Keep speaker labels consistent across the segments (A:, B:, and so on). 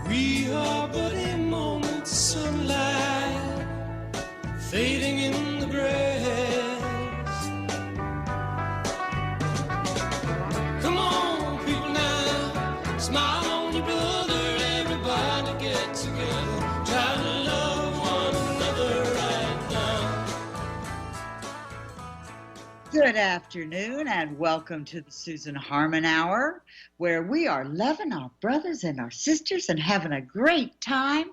A: We are but a moment's sunlight fading in the grass. Come on, people now, smile on your brother. Everybody get together, try to love one another right now.
B: Good afternoon and welcome to the Susan Harmon Hour, where we are loving our brothers and our sisters and having a great time.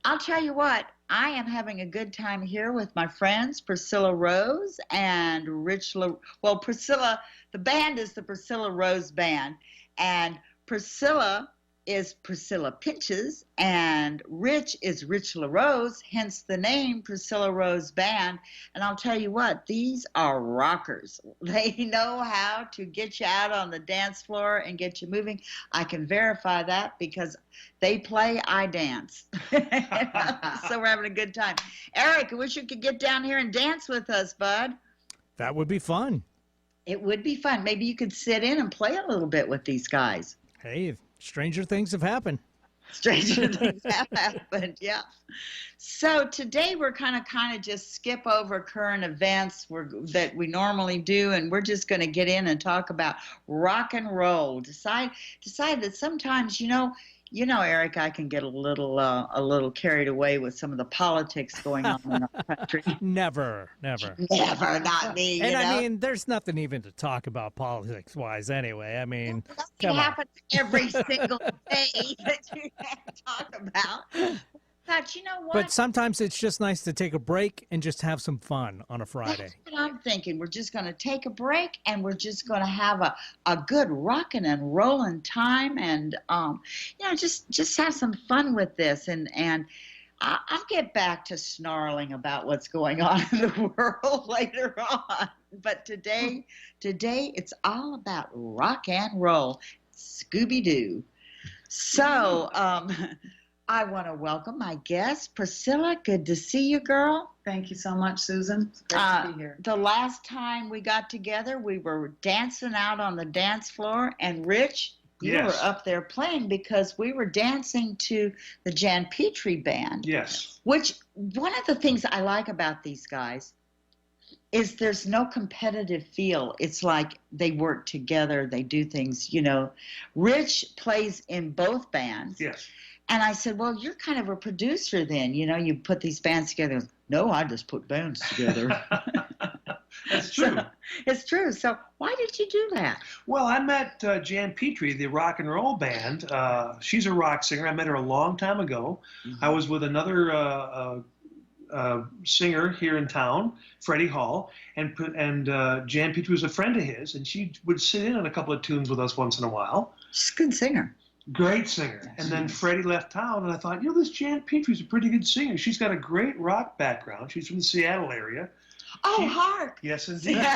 B: I'll tell you what, I am having a good time here with my friends Priscilla Rose and Priscilla, the band is the Priscilla Rose Band, and Priscilla is Priscilla Pinches, and Rich is Rich LaRose, hence the name Priscilla Rose Band. And I'll tell you what, these are rockers. They know how to get you out on the dance floor and get you moving. I can verify that because they play, I dance. So we're having a good time. Eric, I wish you could get down here and dance with us, bud.
C: That would be fun.
B: It would be fun. Maybe you could sit in and play a little bit with these guys.
C: Hey, stranger things have happened.
B: Stranger things have happened, yeah. So today we're kind of just skip over current events that we normally do, and we're just going to get in and talk about rock and roll. Decide that sometimes, you know, Eric, I can get a little carried away with some of the politics going on in our country.
C: Never.
B: Never, not me.
C: And
B: I
C: mean, there's nothing even to talk about politics-wise anyway. I mean,
B: it happens every single day that you have to talk about. But you know what?
C: But sometimes it's just nice to take a break and just have some fun on a Friday.
B: That's what I'm thinking. We're just going to take a break and we're just going to have a good rocking and rolling time, and just have some fun with this. And I'll get back to snarling about what's going on in the world later on. But today it's all about rock and roll. Scooby-Doo. So, I want to welcome my guest, Priscilla. Good to see you, girl.
D: Thank you so much, Susan. It's great to be here.
B: The last time we got together, we were dancing out on the dance floor, and Rich, you were up there playing because we were dancing to the Jan Petrie Band.
E: Yes.
B: Which, one of the things I like about these guys is there's no competitive feel. It's like they work together, they do things, Rich plays in both bands.
E: Yes.
B: And I said, well, you're kind of a producer then, you put these bands together. He goes, no, I just put bands together.
E: That's true.
B: It's true. So why did you do that?
E: Well, I met Jan Petrie, the rock and roll band. She's a rock singer. I met her a long time ago. Mm-hmm. I was with another singer here in town, Freddie Hall, and Jan Petrie was a friend of his, and she would sit in on a couple of tunes with us once in a while.
B: She's a good singer.
E: Great singer. Yes, and then Freddie left town, and I thought, this Jan Petrie's a pretty good singer. She's got a great rock background. She's from the Seattle area.
B: Oh, hark.
E: Yes, indeed.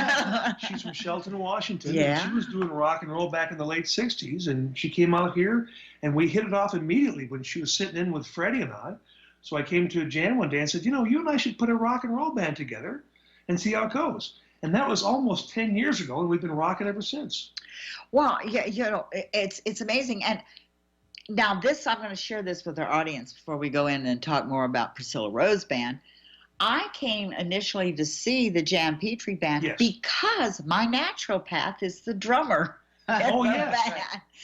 E: She's from Shelton, Washington.
B: Yeah.
E: And she was doing rock and roll back in the late 60s, and she came out here, and we hit it off immediately when she was sitting in with Freddie and I. So I came to Jan one day and said, you and I should put a rock and roll band together and see how it goes. And that was almost 10 years ago, and we've been rocking ever since.
B: Well, yeah, it's amazing. And now I'm going to share this with our audience before we go in and talk more about Priscilla Rose Band. I came initially to see the Jan Petrie Band because my naturopath is the drummer.
E: Oh, yes.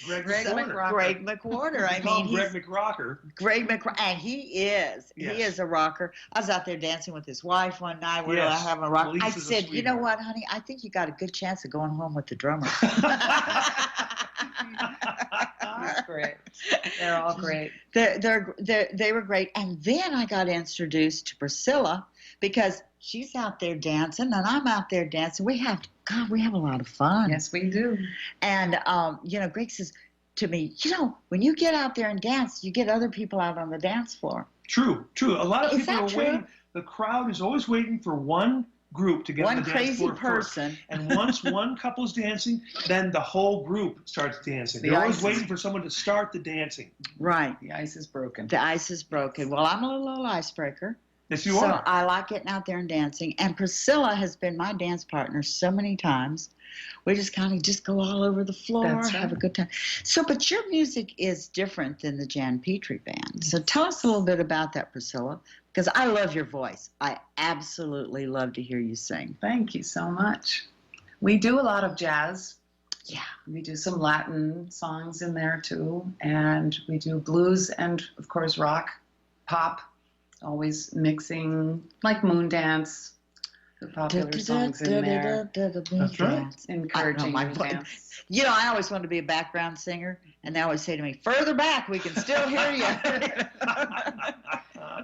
B: Greg McWhorter.
E: I mean, Greg McRocker.
B: Greg McRocker. And he is. Yes. He is a rocker. I was out there dancing with his wife one night. We were having a rock. I said, you know what, honey? I think you got a good chance of going home with the drummer.
D: That's great. They're all great.
B: They were great. And then I got introduced to Priscilla because she's out there dancing and I'm out there dancing. We have a lot of fun.
D: Yes, we do.
B: And, Greg says to me, when you get out there and dance, you get other people out on the dance floor.
E: True. A lot of people are waiting. The crowd is always waiting for one group to get on the dance floor
B: person.
E: First. And once one couple's dancing, then the whole group starts dancing. They're always waiting for someone to start the dancing.
B: Right.
D: The ice is broken.
B: The ice is broken. Well, I'm a little icebreaker.
E: Yes, you
B: So
E: are.
B: I like getting out there and dancing. And Priscilla has been my dance partner so many times. We just kind of just go all over the floor,
D: That's
B: have a
D: right.
B: good time. So, but your music is different than the Jan Petrie band. So tell us a little bit about that, Priscilla, because I love your voice. I absolutely love to hear you sing.
D: Thank you so much. We do a lot of jazz.
B: Yeah.
D: We do some Latin songs in there too. And we do blues and, of course, rock, pop, always mixing, like Moon Dance, the popular songs in there.
E: That's right.
D: Encouraging
B: my
D: you to
B: voice.
D: dance.
B: You know, I always wanted to be a background singer, and they always say to me, "Further back, we can still hear you."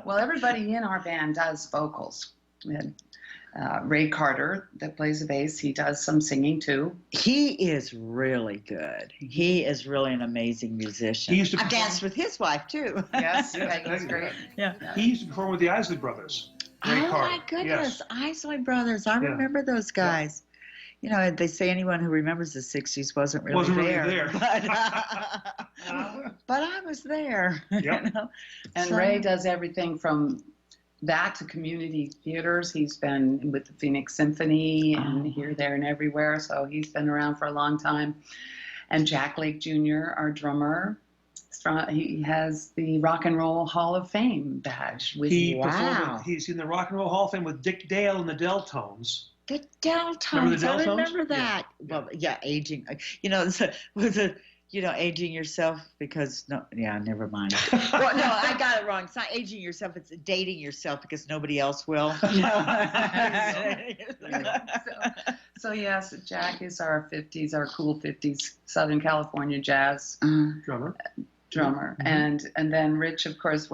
D: Well, everybody in our band does vocals. We had Ray Carter that plays the bass. He does some singing too.
B: He is really good. He is really an amazing musician.
E: He used to
B: I've
E: perform-
B: danced with his wife too.
D: Yes,
E: Yes,
D: Peggy's
E: Peggy.
D: great.
B: Yeah.
E: He used to perform with the Isley Brothers. Ray
B: Oh
E: Carter.
B: my goodness,
E: Yes.
B: Isley Brothers. I
E: Yeah.
B: remember those guys. You know, they say anyone who remembers the '60s wasn't really
E: Wasn't really
B: there.
E: there.
B: But I was there.
E: Yep.
B: You know?
D: And
B: So-
D: Ray does everything from that to community theaters. He's been with the Phoenix Symphony and
B: Oh.
D: here, there, and everywhere. So he's been around for a long time. And Jack Lake Jr., our drummer, he has the Rock and Roll Hall of Fame badge. With
E: He
B: Wow.
E: performed. He's in the Rock and Roll Hall of Fame with Dick Dale and the Deltones.
B: The Deltones.
E: Remember the
B: I
E: Deltones?
B: remember that.
E: Yeah.
B: Well, yeah, aging. You know, aging yourself because never mind. Well, no, I got it wrong. It's not aging yourself. It's dating yourself because nobody else will.
D: So yes, Jack is our 50s, our cool 50s Southern California jazz
E: Drummer.
D: drummer.
E: Mhm.
D: And then Rich, of course,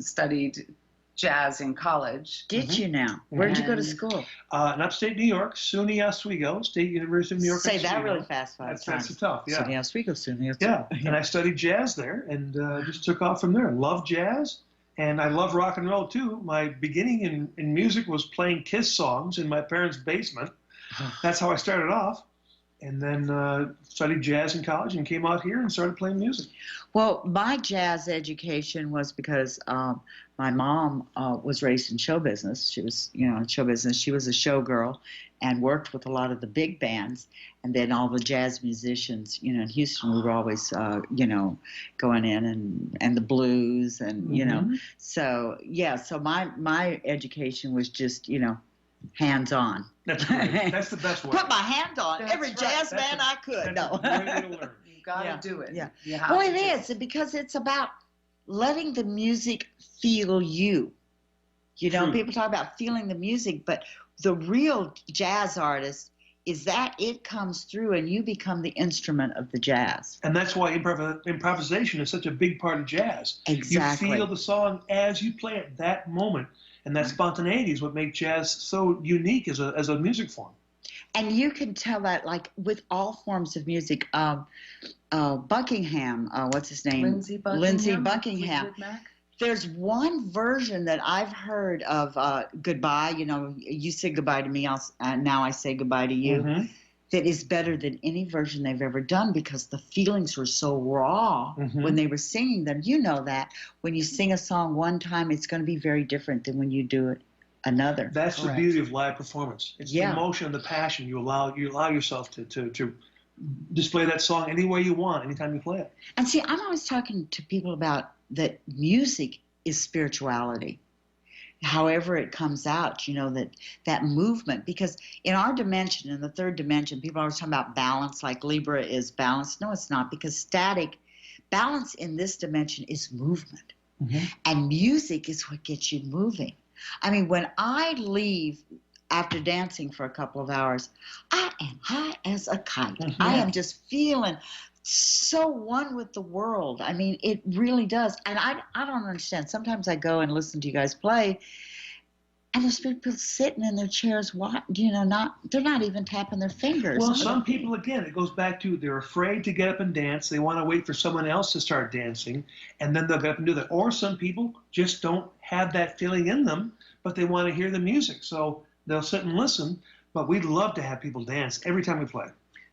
D: studied jazz in college.
B: Did you now? Where'd you go to
D: And-
B: school?
E: In upstate New York, SUNY Oswego, State University of New York.
B: Say that
E: Oswego.
B: really fast 5
E: That's
B: times.
E: tough. Yeah.
B: SUNY Oswego, SUNY
E: Yeah,
B: Oswego.
E: and I studied jazz there, and just took off from there. Love jazz, and I love rock and roll too. My beginning in music was playing Kiss songs in my parents' basement. That's how I started off, and then studied jazz in college, and came out here and started playing music.
B: Well, my jazz education was because my mom was raised in show business. She was, in show business. She was a showgirl and worked with a lot of the big bands. And then all the jazz musicians, in Houston, we were always, going in and the blues and, So, yeah, so my education was just, hands on.
E: That's great. That's the best way.
B: Put my hand on
D: That's
B: every
D: right.
B: jazz
E: That's
B: band I could.
E: That's
B: No.
E: a great way to learn.
D: You got to
B: Yeah,
D: do it.
B: yeah.
D: You have
B: Well,
D: to
B: it
D: do
B: is because it's about letting the music feel you.
E: True.
B: People talk about feeling the music, but the real jazz artist is that it comes through and you become the instrument of the jazz.
E: And that's why improvisation is such a big part of jazz.
B: Exactly.
E: You feel the song as you play it that moment. And that spontaneity is what makes jazz so unique as a music form.
B: And you can tell that, like, with all forms of music. Buckingham, what's his name?
D: Lindsey
B: Lindsey
D: Buckingham.
B: Buckingham.
D: Fleetwood Mac.
B: There's one version that I've heard of Goodbye. You say goodbye to me, now I say goodbye to you.
E: Mhm.
B: That is better than any version they've ever done because the feelings were so raw
E: Mhm.
B: when they were singing them. You know that when you sing a song one time, it's going to be very different than when you do it another.
E: That's
D: Correct.
E: the beauty of live performance. It's
B: Yeah.
E: the emotion and the passion. You allow yourself to display that song any way you want, anytime you play it.
B: And see, I'm always talking to people about that music is spirituality. However it comes out, that movement. Because in our dimension, in the third dimension, people are always talking about balance, like Libra is balance. No, it's not, because balance in this dimension is movement. And music is what gets you moving. I mean, when I leave after dancing for a couple of hours, I am high as a kite.
E: Mhm.
B: I am just feeling so one with the world. I mean, it really does. And I don't understand. Sometimes I go and listen to you guys play, and there's people sitting in their chairs, they're not even tapping their fingers.
E: Well, some people, again, it goes back to they're afraid to get up and dance. They want to wait for someone else to start dancing, and then they'll get up and do that. Or some people just don't have that feeling in them, but they want to hear the music. So they'll sit and listen, but we'd love to have people dance every time we play.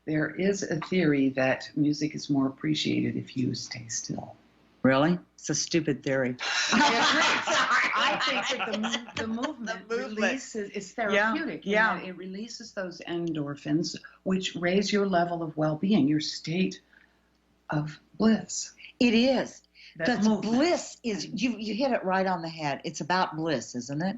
D: There is a theory that music is more appreciated if you stay still.
B: Really? It's a stupid theory.
D: I I think that the movement releases, it's therapeutic.
B: Yeah.
D: It releases those endorphins, which raise your level of well-being, your state of bliss.
B: It is.
D: That's movement.
B: Bliss is, you hit it right on the head. It's about bliss, isn't it?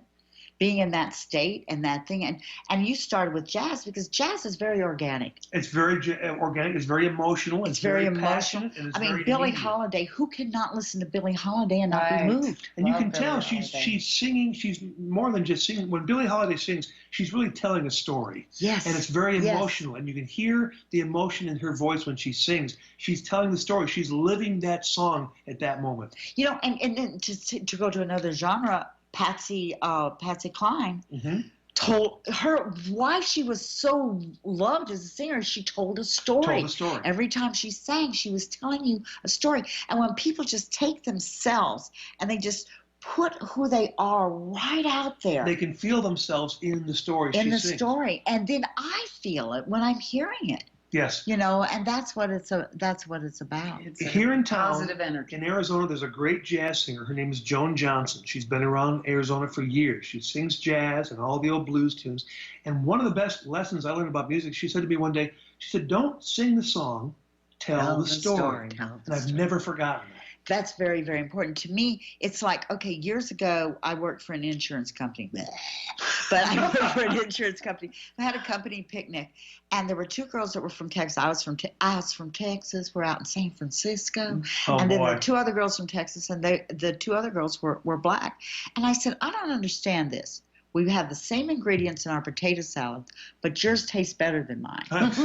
B: Being in that state and that thing. And you started with jazz because jazz is very organic.
E: It's very organic. It's very emotional.
B: It's very emotional.
E: passionate. And it's
B: I mean,
E: very
B: Billie
E: immediate.
B: Holiday, who cannot listen to Billie Holiday and not be
D: Right.
B: moved?
E: And you
D: Love
E: can tell
D: Billie
E: she's
D: Holiday.
E: singing. She's more than just singing. When Billie Holiday sings, she's really telling a story.
B: Yes.
E: And it's very
B: Yes.
E: emotional. And you can hear the emotion in her voice when she sings. She's telling the story. She's living that song at that moment.
B: You know, and then to go to another genre, Patsy Cline
E: Mm-hmm.
B: told her why she was so loved as a singer. She told a story.
E: Told the story.
B: Every time she sang, she was telling you a story. And when people just take themselves and they just put who they are right out there
E: They can feel themselves in the story
B: in
E: she
B: the
E: sings.
B: story, and then I feel it when I'm hearing it.
E: Yes.
B: You know, and that's what it's about.
D: It's a
E: Here in town,
D: positive energy.
E: in Arizona, there's a great jazz singer. Her name is Joan Johnson. She's been around Arizona for years. She sings jazz and all the old blues tunes. And one of the best lessons I learned about music, she said to me one day, she said, don't sing the song, tell the story.
B: Tell the
E: And I've
B: story.
E: never forgotten that.
B: That's very, very important. To me, it's like, okay, years ago, I worked for an insurance company. But I worked for an insurance company. I had a company picnic, and there were two girls that were from Texas. I was from Texas. We're out in San Francisco.
E: Oh,
B: And then
E: boy.
B: the two other girls from Texas, and the two other girls were black. And I said, I don't understand this. We have the same ingredients in our potato salad, but yours tastes better than mine.
E: That's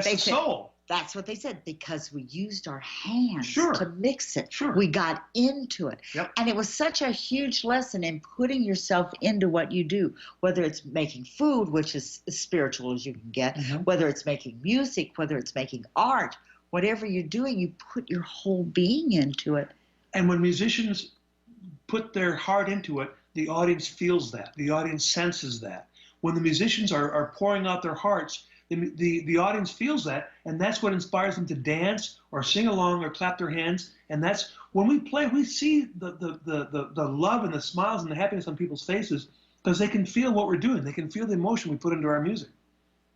B: They
E: the
B: said-
E: soul.
B: That's what they said, because we used our hands
E: Sure.
B: to mix it.
E: Sure.
B: We got into it.
E: Yep.
B: And it was such a huge lesson in putting yourself into what you do, whether it's making food, which is as spiritual as you can get,
E: Mhm.
B: whether it's making music, whether it's making art, whatever you're doing, you put your whole being into it.
E: And when musicians put their heart into it, the audience feels that. The audience senses that. When the musicians are pouring out their hearts, the audience feels that, and that's what inspires them to dance or sing along or clap their hands. And that's when we play, we see the love and the smiles and the happiness on people's faces because they can feel what we're doing. They can feel the emotion we put into our music.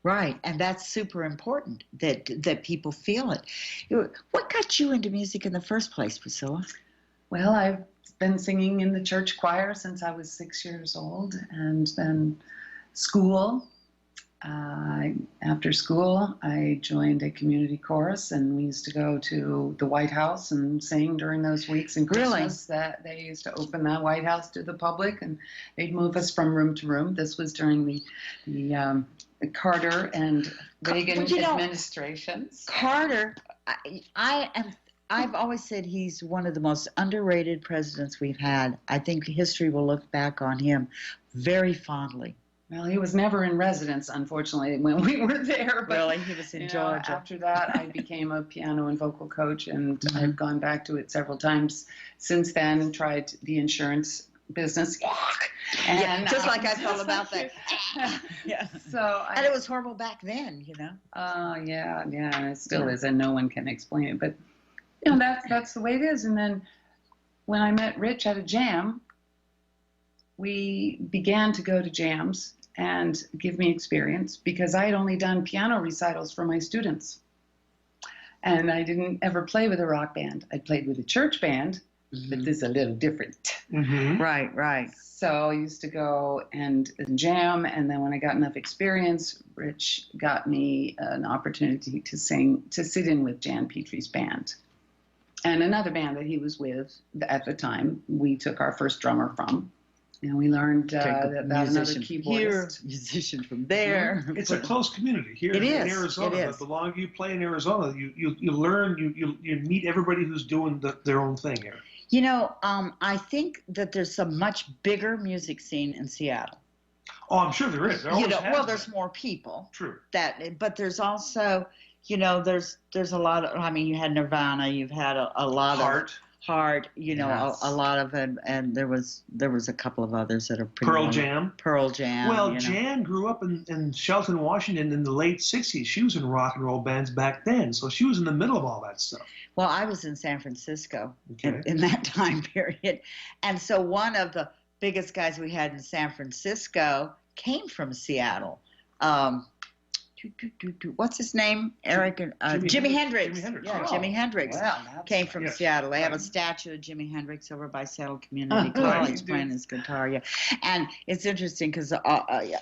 B: Right, and that's super important that people feel it. What got you into music in the first place, Priscilla?
D: Well, I've been singing in the church choir since I was 6 years old, and then school. After school, I joined a community chorus, and we used to go to the White House and sing during those weeks in
B: Really?
D: Christmas. That they used to open that White House to the public, and they'd move us from room to room. This was during the Carter and Reagan
B: But you know,
D: administrations.
B: Carter, I've always said he's one of the most underrated presidents we've had. I think history will look back on him very fondly.
D: Well, he was never in residence, unfortunately, when we were there. But,
B: Really, he was in
D: you know,
B: Georgia.
D: after that, I became a piano and vocal coach, and
B: Mhm.
D: I've gone back to it several times since then. Tried the insurance business,
B: Yeah, just like I felt about that.
D: Yeah. So,
B: And it was horrible back then, you know.
D: yeah, and it still is, and no one can explain it. But you know, that's the way it is. And then when I met Rich at a jam, we began to go to jams and give me experience because I had only done piano recitals for my students. And I didn't ever play with a rock band. I played with a church band, but this is a little different.
E: Mm-hmm.
B: Right.
D: So I used to go and jam, and then when I got enough experience, Rich got me an opportunity to sit in with Jan Petrie's band. And another band that he was with at the time, we took our first drummer from. And we learned about another keyboardist.
B: here, musician from there.
E: It's a close community here
B: It
E: in
B: is,
E: Arizona.
B: it
E: But
B: is.
E: the longer you play in Arizona, you learn, you meet everybody who's doing their own thing here.
B: You know, I think that there's a much bigger music scene in Seattle.
E: Oh, I'm sure there is. There always has been.
B: There's more people.
E: True.
B: But there's also, you know, there's a lot of. I mean, you had Nirvana, you've had a lot of Heart, you know,
D: Yes.
B: a lot of it, and there was a couple of others that are pretty.
E: Pearl
B: wonderful.
E: Jam.
B: Pearl Jam.
E: Well,
B: you know.
E: Jan grew up in Shelton, Washington in the late 60s. She was in rock and roll bands back then, so she was in the middle of all that stuff.
B: Well, I was in San Francisco
E: Okay.
B: in that time period, and so one of the biggest guys we had in San Francisco came from Seattle. What's his name? Eric and Jimi Hendrix.
E: Jimi Hendrix.
B: Yeah,
E: Oh,
B: Jimi Hendrix
D: Well,
B: came from
E: Yes.
B: Seattle. They have a
E: Right.
B: statue of Jimi Hendrix over by Seattle Community
D: Right.
B: College playing his guitar. Yeah, and it's interesting because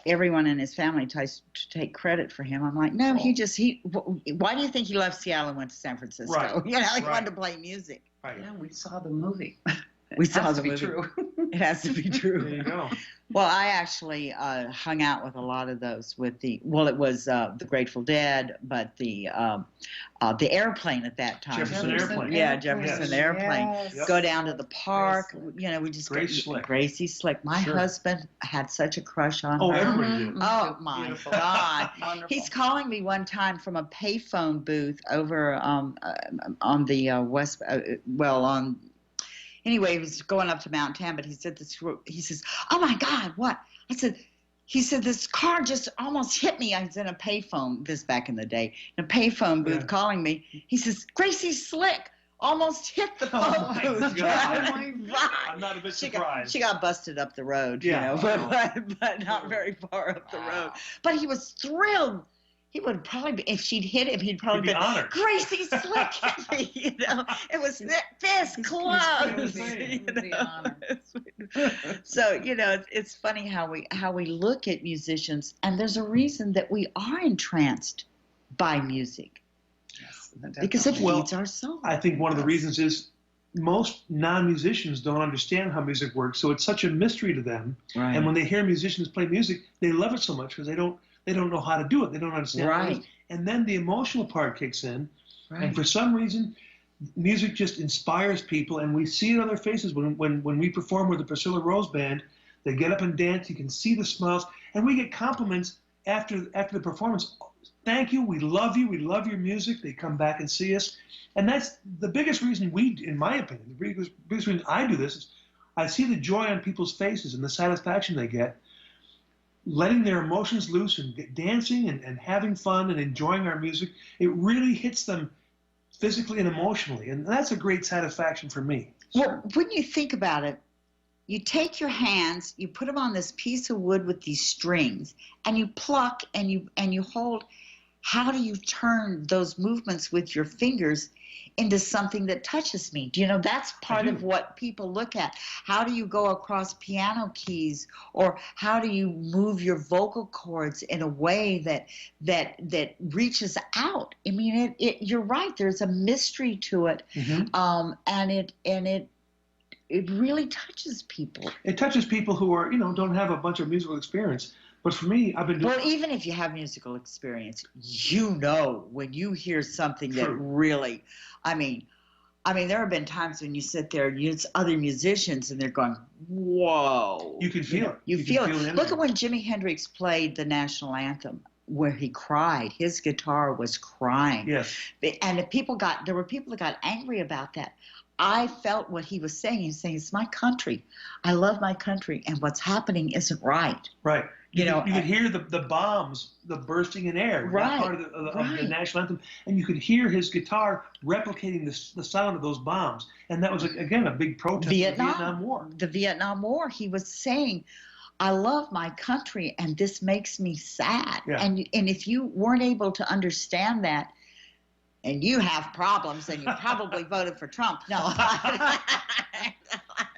B: everyone in his family tries to take credit for him. I'm like, no, why do you think he left Seattle and went to San Francisco?
E: Right.
B: You know, he
E: Right.
B: wanted to play music.
E: Right.
D: Yeah, we saw the movie.
B: We
D: It
B: saw
D: has
B: the
D: to be
B: movie.
D: true.
B: It has to be true.
E: There you go.
B: Well, I actually hung out with a lot of those it was the Grateful Dead, but the airplane at that time.
E: Jefferson Airplane.
B: Yeah, Jefferson
E: Yes.
B: Airplane.
D: Yes.
B: Go down to the park.
D: Slick.
B: You know, we just
E: Grace Slick.
B: Gracie Slick. My
E: Sure.
B: husband had such a crush on
E: Oh,
B: her.
E: everybody did.
B: Oh my
D: Beautiful.
B: God.
D: Wonderful.
B: He's calling me one time from a payphone booth over on the west. Anyway, he was going up to Mount Tam, but he said this. He says, "Oh my God, what?" I said. He said, "This car just almost hit me." I was in a payphone. This back in the day, in a payphone booth,
E: Yeah.
B: calling me. He says, "Gracie Slick almost hit the phone
E: Oh my
B: booth."
E: God.
B: Oh my God.
E: I'm not a bit
B: She
E: surprised.
B: got busted up the road, you
E: Yeah.
B: know, but not very far up the road.
D: Wow.
B: But he was thrilled. He would probably be, if she'd hit him, he'd probably
E: You'd be
B: been,
E: honored.
B: Gracie Slick hit me, you know. It was this close.
E: insane.
B: you
D: The
B: know.
D: honor.
B: So, you know, it's funny how we look at musicians, and there's a reason that we are entranced by music
D: Yes,
B: because it
D: definitely.
B: feeds our soul.
E: I think one of the
B: Yes.
E: reasons is most non-musicians don't understand how music works, so it's such a mystery to them.
B: Right.
E: And when they hear musicians play music, they love it so much because they don't know how to do it. They don't understand. how it is.
B: Right.
E: And then the emotional part kicks in,
B: Right.
E: and for some reason, music just inspires people, and we see it on their faces when we perform with the Priscilla Rose Band. They get up and dance. You can see the smiles, and we get compliments after the performance. Thank you. We love you. We love your music. They come back and see us, and that's the biggest reason in my opinion, the biggest reason I do this is I see the joy on people's faces and the satisfaction they get, letting their emotions loose and dancing and having fun and enjoying our music. It really hits them physically and emotionally, and that's a great satisfaction for me.
B: Well, when you think about it, you take your hands, you put them on this piece of wood with these strings, and you pluck and you hold. How do you turn those movements with your fingers into something that touches me? Do you know that's part of what people look at? How do you go across piano keys, or how do you move your vocal cords in a way that reaches out? I mean, you're right. There's a mystery to it, and it really touches people.
E: It touches people who are, don't have a bunch of musical experience. But for me, I've been doing.
B: Well, even if you have musical experience, you know when you hear something that
E: True.
B: really, I mean, there have been times when you sit there and it's other musicians and they're going, "Whoa!"
E: You can feel it.
B: You
E: You
B: feel
E: can
B: it.
E: feel the
B: Look
E: energy.
B: at when Jimi Hendrix played the national anthem, where he cried. His guitar was crying.
E: Yes.
B: And there were people that got angry about that. I felt what he was saying. He's saying, "It's my country. I love my country, and what's happening isn't right."
E: Right.
B: You know,
E: you could hear the bombs, the bursting in air,
B: Right,
E: that part of the
B: right.
E: national anthem, and you could hear his guitar replicating the sound of those bombs, and that was again a big protest of the Vietnam War.
B: The Vietnam War. He was saying, "I love my country, and this makes me sad."
E: Yeah.
B: And if you weren't able to understand that, and you have problems, and you probably voted for Trump. No, I'm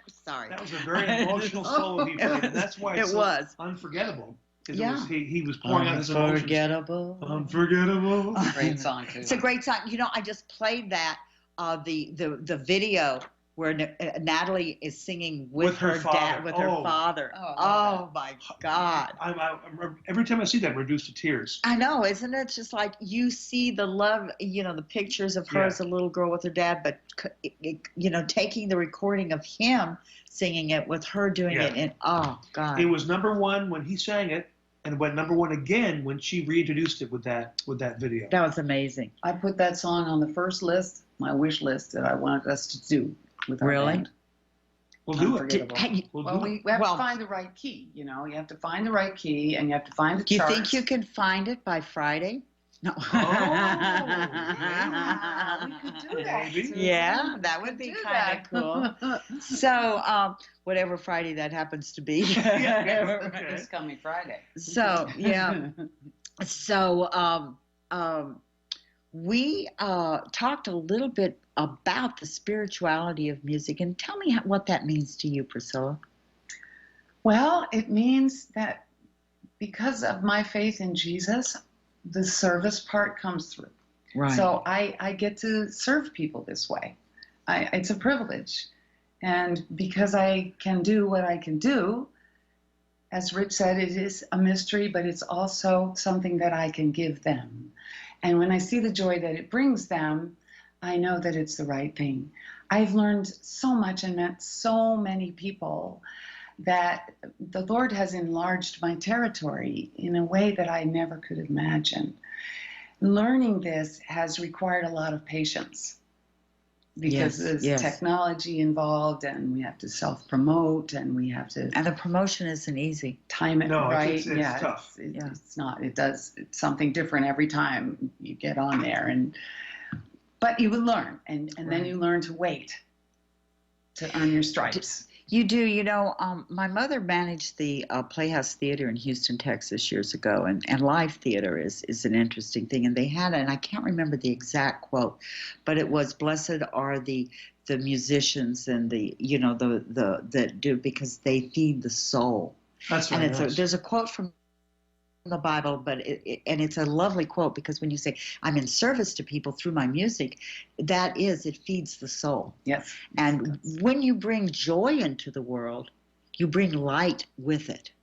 B: sorry.
E: That was a very emotional solo he played, and that's why it's
B: It
E: so
B: was.
E: unforgettable. 'Cause
B: Yeah.
E: he was pouring out his emotions.
B: Unforgettable.
E: Unforgettable.
D: Great song too.
B: It's a great song. You know, I just played that the video where Natalie is singing with her
E: father.
B: dad, with her
E: Oh.
B: father.
D: Oh, I
B: Oh
D: love
B: my God.
E: Every time I see that, I'm reduced to tears.
B: I know, isn't it? Just like you see the love, the pictures of her
E: Yeah.
B: as a little girl with her dad, but taking the recording of him singing it with her doing
E: Yeah.
B: it, and oh God.
E: It was #1 when he sang it, and it went #1 again when she reintroduced it with that video.
B: That was amazing.
D: I put that song on the first list, my wish list that I wanted us to do with our
B: Really?
D: band.
E: We'll do it.
D: Unforgettable.
E: We'll
D: Well,
E: do
D: we
E: it.
D: have
B: Well-
D: to find the right key. You have to find the right key, and you have to find the
B: Do you
D: charts.
B: think you can find it by Friday? No.
E: Oh,
D: Yeah, we could do that.
E: Maybe.
D: Susan.
B: Yeah,
D: We
B: that would
D: could
B: be
D: do
B: kind of
D: that.
B: cool. So, whatever Friday that happens to be.
E: Okay.
D: This coming Friday.
B: So, yeah. So, we talked a little bit about the spirituality of music, and tell me what that means to you, Priscilla.
D: Well, it means that because of my faith in Jesus, the service part comes through.
B: Right.
D: So I get to serve people this way. It's a privilege. And because I can do what I can do, as Rich said, it is a mystery, but it's also something that I can give them. And when I see the joy that it brings them, I know that it's the right thing. I've learned so much and met so many people that the Lord has enlarged my territory in a way that I never could imagine. Learning this has required a lot of patience because there's technology involved, and we have to self-promote, and we have to
B: And the promotion isn't easy.
D: time it
E: No,
D: right.
E: it's tough.
D: It's not. It's something different every time you get on there, but you will learn, and then you learn to wait to earn your stripes.
B: You do. You know, my mother managed the Playhouse Theater in Houston, Texas years ago, and live theater is an interesting thing. And they had, and I can't remember the exact quote, but it was, "Blessed are the musicians and the that do, because they feed the soul."
E: That's
B: And
E: right.
B: there's a quote from the Bible, but it's a lovely quote, because when you say I'm in service to people through my music, it feeds the soul.
D: Yes.
B: And when you bring joy into the world, you bring light with it.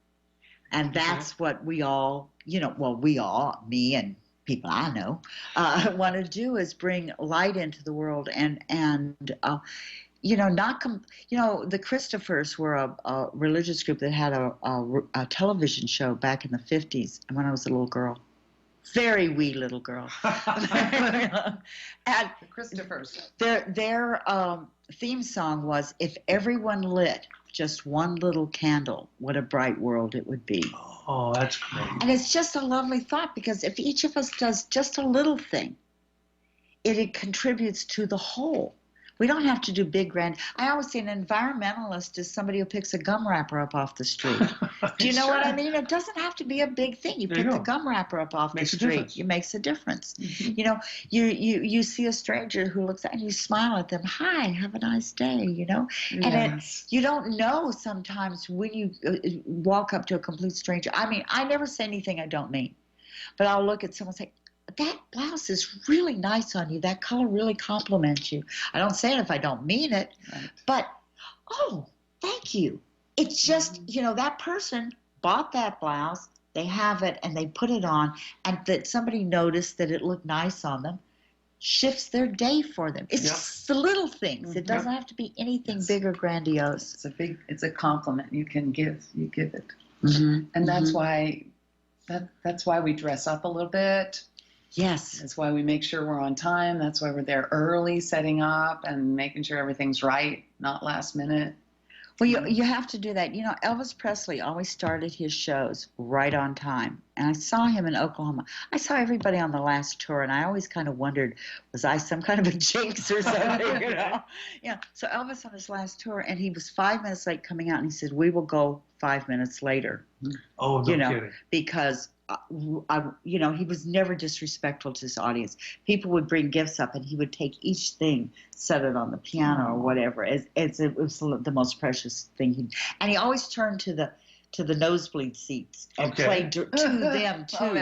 B: And that's what we all, me and people I know, want to do, is bring light into the world. The Christophers were a religious group that had a television show back in the 50s, and when I was a little girl. Very wee little girl. And
D: The Christophers.
B: their theme song was, "If everyone lit just one little candle, what a bright world it would be."
E: Oh, that's great.
B: And it's just a lovely thought, because if each of us does just a little thing, it contributes to the whole. We don't have to do big, grand. I always say an environmentalist is somebody who picks a gum wrapper up off the street. Do you know what I mean? It doesn't have to be a big thing. You
E: There you
B: pick the
E: go.
B: gum wrapper up off
E: Makes
B: the
E: a
B: street.
E: difference.
B: It makes a difference.
D: Mhm.
B: You know, you see a stranger who looks at, and you smile at them. "Hi, have a nice day," you know? And you don't know sometimes when you walk up to a complete stranger. I mean, I never say anything I don't mean. But I'll look at someone and say, "That blouse is really nice on you. That color really compliments you." I don't say it if I don't mean it.
D: Right.
B: But, "Oh, thank you." It's just, that person bought that blouse, they have it, and they put it on, and that somebody noticed that it looked nice on them, shifts their day for them. It's
E: Yep.
B: just the little things. It doesn't have to be anything
D: Yes.
B: big or grandiose.
D: It's a compliment you can give. You give it,
B: Mm-hmm.
D: and that's why we dress up a little bit.
B: Yes.
D: That's why we make sure we're on time. That's why we're there early, setting up and making sure everything's right, not last minute.
B: Well, you have to do that. Elvis Presley always started his shows right on time. And I saw him in Oklahoma. I saw everybody on the last tour, and I always kind of wondered, was I some kind of a jinx or something, Yeah. So Elvis on his last tour, and he was 5 minutes late coming out, and he said, "We will go 5 minutes later."
E: Oh, no kidding.
B: Because he was never disrespectful to his audience. People would bring gifts up, and he would take each thing, set it on the piano or whatever. It was the most precious thing. And he always turned to the nosebleed seats and played to them too.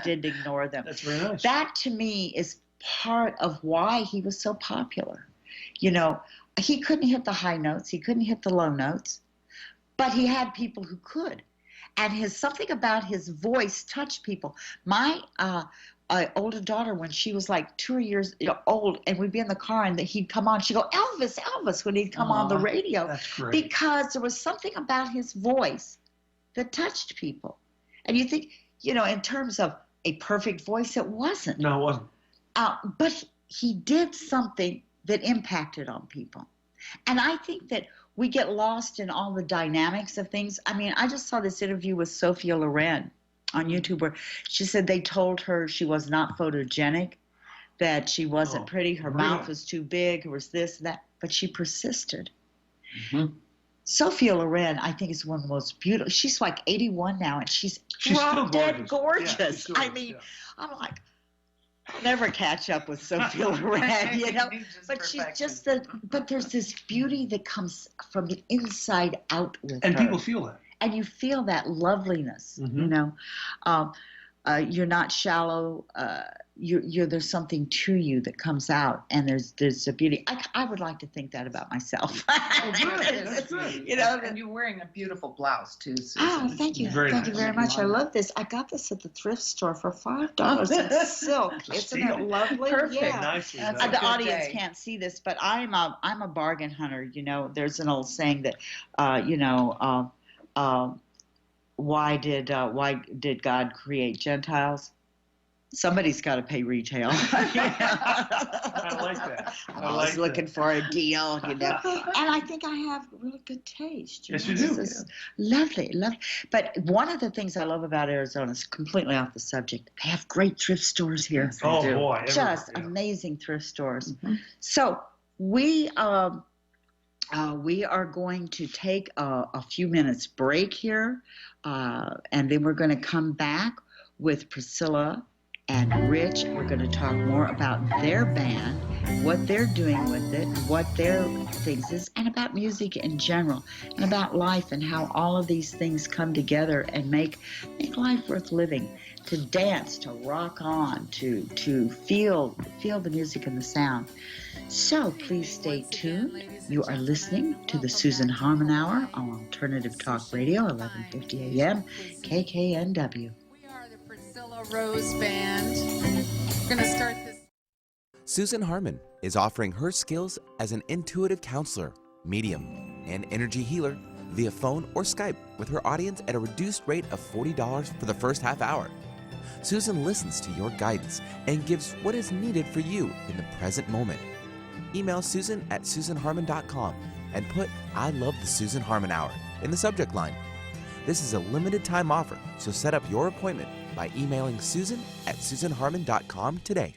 B: Didn't ignore them.
E: That's very nice.
B: That to me is part of why he was so popular. He couldn't hit the high notes, he couldn't hit the low notes, but he had people who could. And something about his voice touched people. My older daughter, when she was like 2 years old, and we'd be in the car, and he'd come on, she'd go, "Elvis, Elvis," when he'd come on the radio.
E: That's great.
B: Because there was something about his voice that touched people. And you think, in terms of a perfect voice, it wasn't.
E: No, it wasn't.
B: But he did something that impacted on people. And I think that we get lost in all the dynamics of things. I mean, I just saw this interview with Sophia Loren on YouTube where she said they told her she was not photogenic, that she wasn't pretty, her mouth was too big, was this, that, but she persisted.
D: Mm-hmm.
B: Sophia Loren, I think, is one of the most beautiful. She's like 81 now, and she's
E: still
B: dead
E: gorgeous. Yeah, she
B: gorgeous.
E: still
B: I
E: is,
B: mean,
E: yeah.
B: I'm like, I'll never catch up with Sophia Loren, you know. But she's just but there's this beauty that comes from the inside out with
E: And
B: her.
E: people feel that.
B: And you feel that loveliness, you know. You're not shallow. You're there's something to you that comes out, and there's a beauty. I would like to think that about myself.
E: That's good.
B: You know.
D: And you're wearing a beautiful blouse too, Susan.
B: Oh, thank you.
E: Very
B: Thank you
E: nice.
B: very much. I love this. I got this at the thrift store for $5. It's silk. Isn't
E: steal.
B: it lovely?
D: Perfect.
B: Yeah.
E: Nicely
D: That's
E: done.
B: The
D: good
B: audience
D: day.
B: can't see this, but I'm a bargain hunter. You know, there's an old saying that, why did God create Gentiles? Somebody's got to pay retail.
E: I like that.
B: I was looking for a deal, you know. And I think I have really good taste.
E: Yes,
B: know.
E: you do.
B: This is lovely, lovely. But one of the things I love about Arizona is completely off the subject. They have great thrift stores here.
E: Oh
D: do.
E: boy.
B: Just
E: everywhere, yeah.
B: amazing thrift stores.
D: Mhm.
B: So we are going to take a few minutes break here, and then we're going to come back with Priscilla and Rich. We're going to talk more about their band, what they're doing with it, what their things is, and about music in general, and about life and how all of these things come together and make life worth living. To dance, to rock on, to feel the music and the sound. So please stay tuned. You are listening to the Susan Harmon Hour on Alternative Talk Radio, 1150 AM, KKNW.
F: We are the Priscilla Rose Band. We're going to start this.
G: Susan Harmon is offering her skills as an intuitive counselor, medium, and energy healer via phone or Skype with her audience at a reduced rate of $40 for the first half hour. Susan listens to your guidance and gives what is needed for you in the present moment. Email Susan at susanharmon.com and put "I love the Susan Harmon Hour" in the subject line. This is a limited time offer, so set up your appointment by emailing Susan at susanharmon.com today.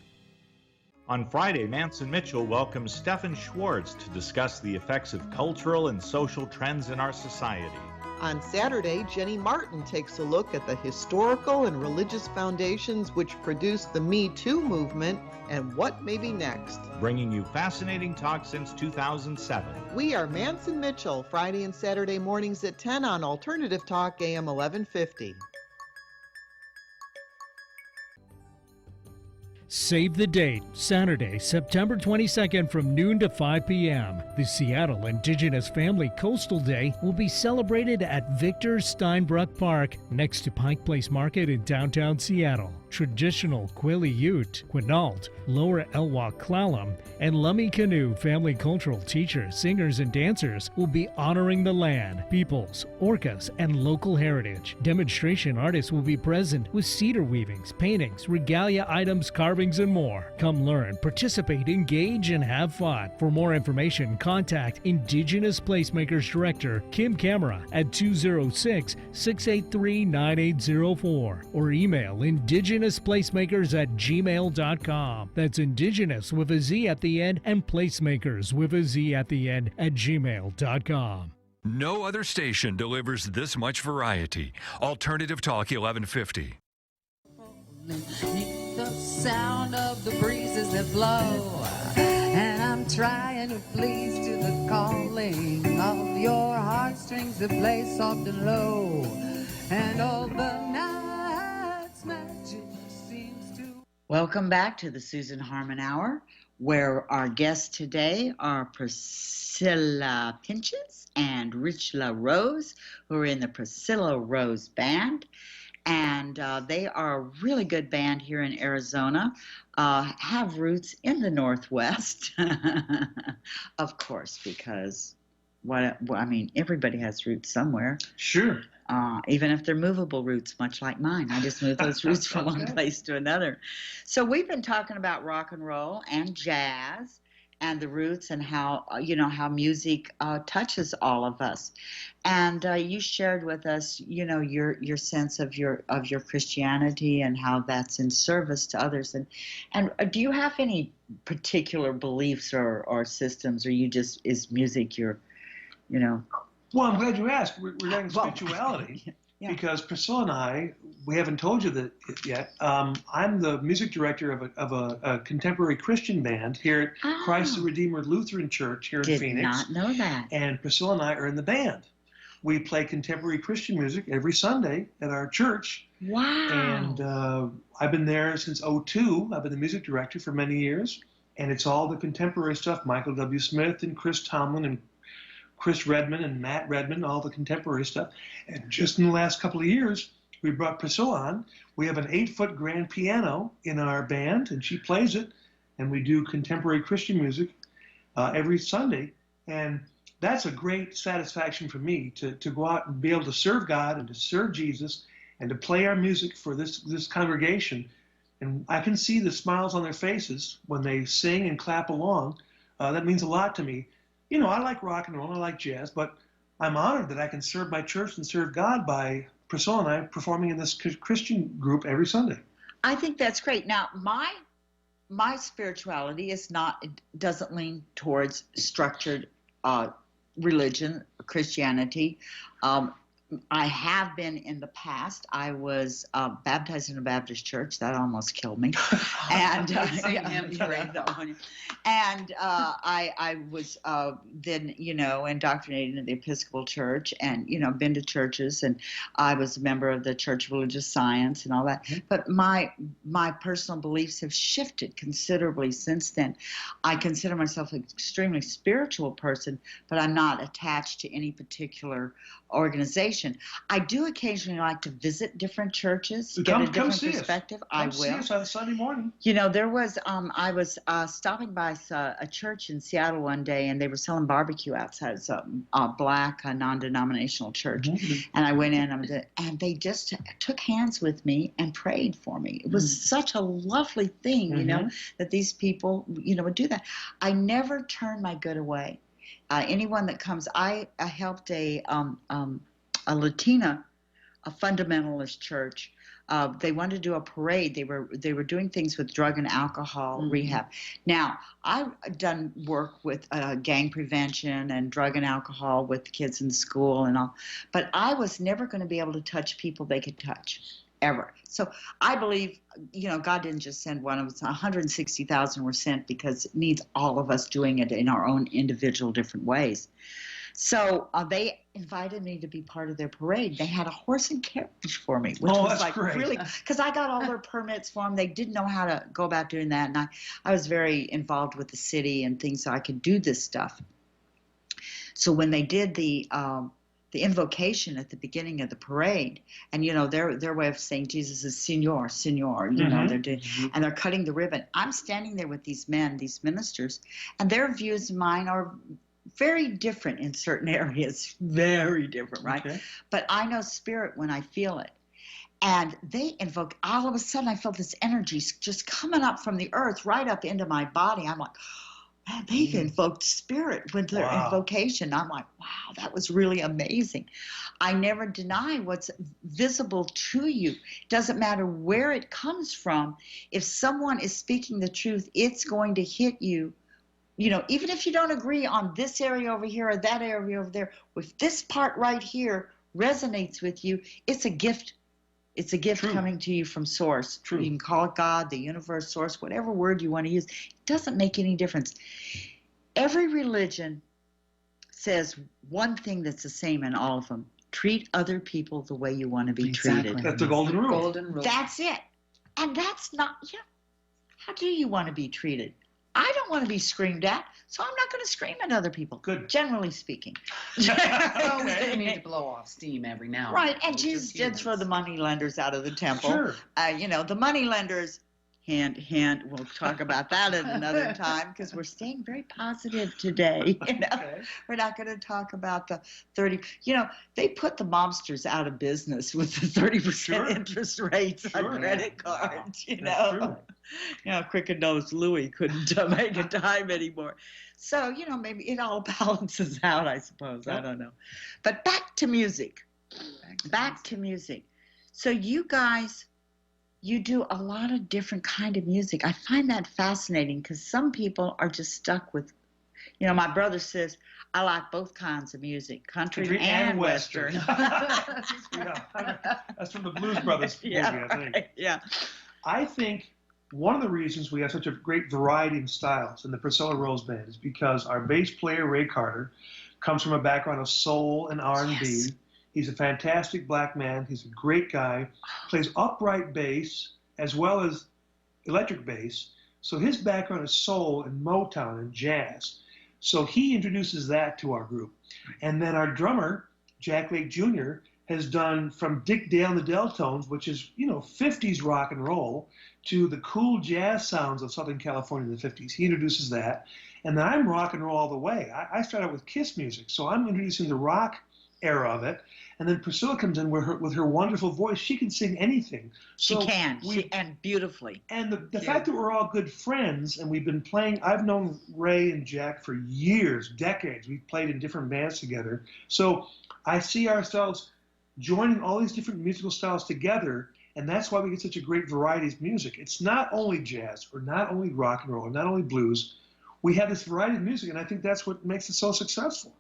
H: On Friday, Manson Mitchell welcomes Stefan Schwartz to discuss the effects of cultural and social trends in our society.
I: On Saturday, Jenny Martin takes a look at the historical and religious foundations which produced the Me Too movement and what may be next.
H: Bringing you fascinating talk since 2007.
I: We are Manson Mitchell, Friday and Saturday mornings at 10 on Alternative Talk AM 1150.
C: Save the date, Saturday, September 22nd from noon to 5 p.m. The Seattle Indigenous Family Coastal Day will be celebrated at Victor Steinbruck Park next to Pike Place Market in downtown Seattle. Traditional Quileute, Quinault, Lower Elwha Clallam, and Lummi Canoe family cultural teachers, singers, and dancers will be honoring the land, peoples, orcas, and local heritage. Demonstration artists will be present with cedar weavings, paintings, regalia items, carvings, and more. Come learn, participate, engage, and have fun. For more information, contact Indigenous Placemakers Director Kim Camera at 206-683-9804 or email indigenous_placemakers@gmail.com. That's Indigenous with a Z at the end and Placemakers with a Z at the end @gmail.com.
J: No other station delivers this much variety. Alternative Talk 1150.
F: The sound of the breezes that blow, and I'm trying to please to the calling of your heartstrings that play soft and low, and all the night's magic seems to.
B: Welcome back to the Susan Harmon Hour, where our guests today are Priscilla Pinches and Rich LaRose, who are in the Priscilla Rose Band. And they are a really good band here in Arizona, have roots in the Northwest, of course, because, everybody has roots somewhere.
E: Sure.
B: Even if they're movable roots, much like mine. I just move those roots from one place to another. So we've been talking about rock and roll and jazz and the roots, and how how music touches all of us. And you shared with us, your sense of your Christianity and how that's in service to others. And do you have any particular beliefs or systems, or is music your,
E: Well, I'm glad you asked. Regarding
B: Well,
E: spirituality,
B: yeah.
E: because Priscilla and I, we haven't told you that yet. I'm the music director of a contemporary Christian band here at Christ the Redeemer Lutheran Church here in
B: Did
E: Phoenix.
B: not know that.
E: And Priscilla and I are in the band. We play contemporary Christian music every Sunday at our church.
B: Wow.
E: And I've been there since '02. I've been the music director for many years. And it's all the contemporary stuff, Michael W. Smith and Chris Tomlin and Chris Redman and Matt Redman, all the contemporary stuff. And just in the last couple of years, we brought Priscilla on. We have an 8-foot grand piano in our band, and she plays it. And we do contemporary Christian music every Sunday. And that's a great satisfaction for me to go out and be able to serve God and to serve Jesus and to play our music for this congregation. And I can see the smiles on their faces when they sing and clap along. That means a lot to me. I like rock and roll, I like jazz, but I'm honored that I can serve my church and serve God by Priscilla and I performing in this Christian group every Sunday.
B: I think that's great. Now, my spirituality doesn't lean towards structured religion, Christianity. I have been in the past. I was baptized in a Baptist church. That almost killed me. And I was then, indoctrinated in the Episcopal Church, and been to churches, and I was a member of the Church of Religious Science and all that. But my personal beliefs have shifted considerably since then. I consider myself an extremely spiritual person, but I'm not attached to any particular organization. I do occasionally like to visit different churches, get a different perspective. I will.
E: See us on a Sunday morning.
B: There was I was stopping by a church in Seattle one day, and they were selling barbecue outside. It's a black, non-denominational church, and I went in, and they just took hands with me and prayed for me. It was such a lovely thing, that these people, would do that. I never turn my good away. Anyone that comes, I helped a Latina, a fundamentalist church. They wanted to do a parade. They were doing things with drug and alcohol rehab. Now, I've done work with gang prevention and drug and alcohol with kids in school and all, but I was never going to be able to touch people they could touch, ever. So I believe, God didn't just send one of us. 160,000 were sent because it needs all of us doing it in our own individual different ways. So they invited me to be part of their parade. They had a horse and carriage for me, which was like
E: great.
B: Really, because I got all their permits for them. They didn't know how to go about doing that, and I was very involved with the city and things, so I could do this stuff. So when they did the invocation at the beginning of the parade, and their way of saying Jesus is Señor, they're doing, and they're cutting the ribbon. I'm standing there with these men, these ministers, and their views and mine are very different in certain areas, very different, right? Okay. But I know spirit when I feel it. And they invoke, all of a sudden I felt this energy just coming up from the earth right up into my body. I'm like, man, they invoked spirit with their invocation. I'm like, wow, that was really amazing. I never deny what's visible to you. It doesn't matter where it comes from. If someone is speaking the truth, it's going to hit you. Even if you don't agree on this area over here or that area over there, if this part right here resonates with you, it's a gift. It's a gift coming to you from source. You can call it God, the universe, source, whatever word you want to use. It doesn't make any difference. Every religion says one thing that's the same in all of them. Treat other people the way you want to be treated.
E: That's the golden rule.
D: Golden rule.
B: That's it. And that's not, how do you want to be treated? I don't want to be screamed at, so I'm not going to scream at other people.
E: Good.
B: Generally speaking.
D: Well, we do need to blow off steam every now and then.
B: Right, and Jesus did throw the money lenders out of the temple.
E: Sure.
B: The money lenders, Hint, hint. We'll talk about that at another time because we're staying very positive today. You know,
E: Okay.
B: we're not going to talk about the 30. You know, they put the mobsters out of business with the 30%
E: Sure.
B: interest rates
E: Sure.
B: on credit cards. You
E: That's
B: know,
E: true.
B: you know, Cricket Nose Louie couldn't make a dime anymore. So you know, maybe it all balances out. I suppose. I
E: Yep.
B: don't know. But back to music. Back to music. So you guys, you do a lot of different kind of music. I find that fascinating because some people are just stuck with, you know, my brother says, I like both kinds of music, country and Western.
E: Yeah, that's from the Blues Brothers movie,
B: Yeah,
E: I think.
B: right, yeah.
E: I think one of the reasons we have such a great variety in styles in the Priscilla Rose Band is because our bass player, Ray Carter, comes from a background of soul and R&B.
B: Yes.
E: He's a fantastic black man. He's a great guy. Plays upright bass as well as electric bass. So his background is soul and Motown and jazz. So he introduces that to our group. And then our drummer, Jack Lake Jr., has done from Dick Dale and the Deltones, which is, you know, 50s rock and roll, to the cool jazz sounds of Southern California in the 50s. He introduces that. And then I'm rock and roll all the way. I started with Kiss music, so I'm introducing the rock era of it. And then Priscilla comes in with her wonderful voice. She can sing anything. So
B: She can, and beautifully.
E: And the fact that we're all good friends and we've been playing, I've known Ray and Jack for years, decades. We've played in different bands together. So I see ourselves joining all these different musical styles together, and that's why we get such a great variety of music. It's not only jazz or not only rock and roll or not only blues. We have this variety of music, and I think that's what makes it so successful.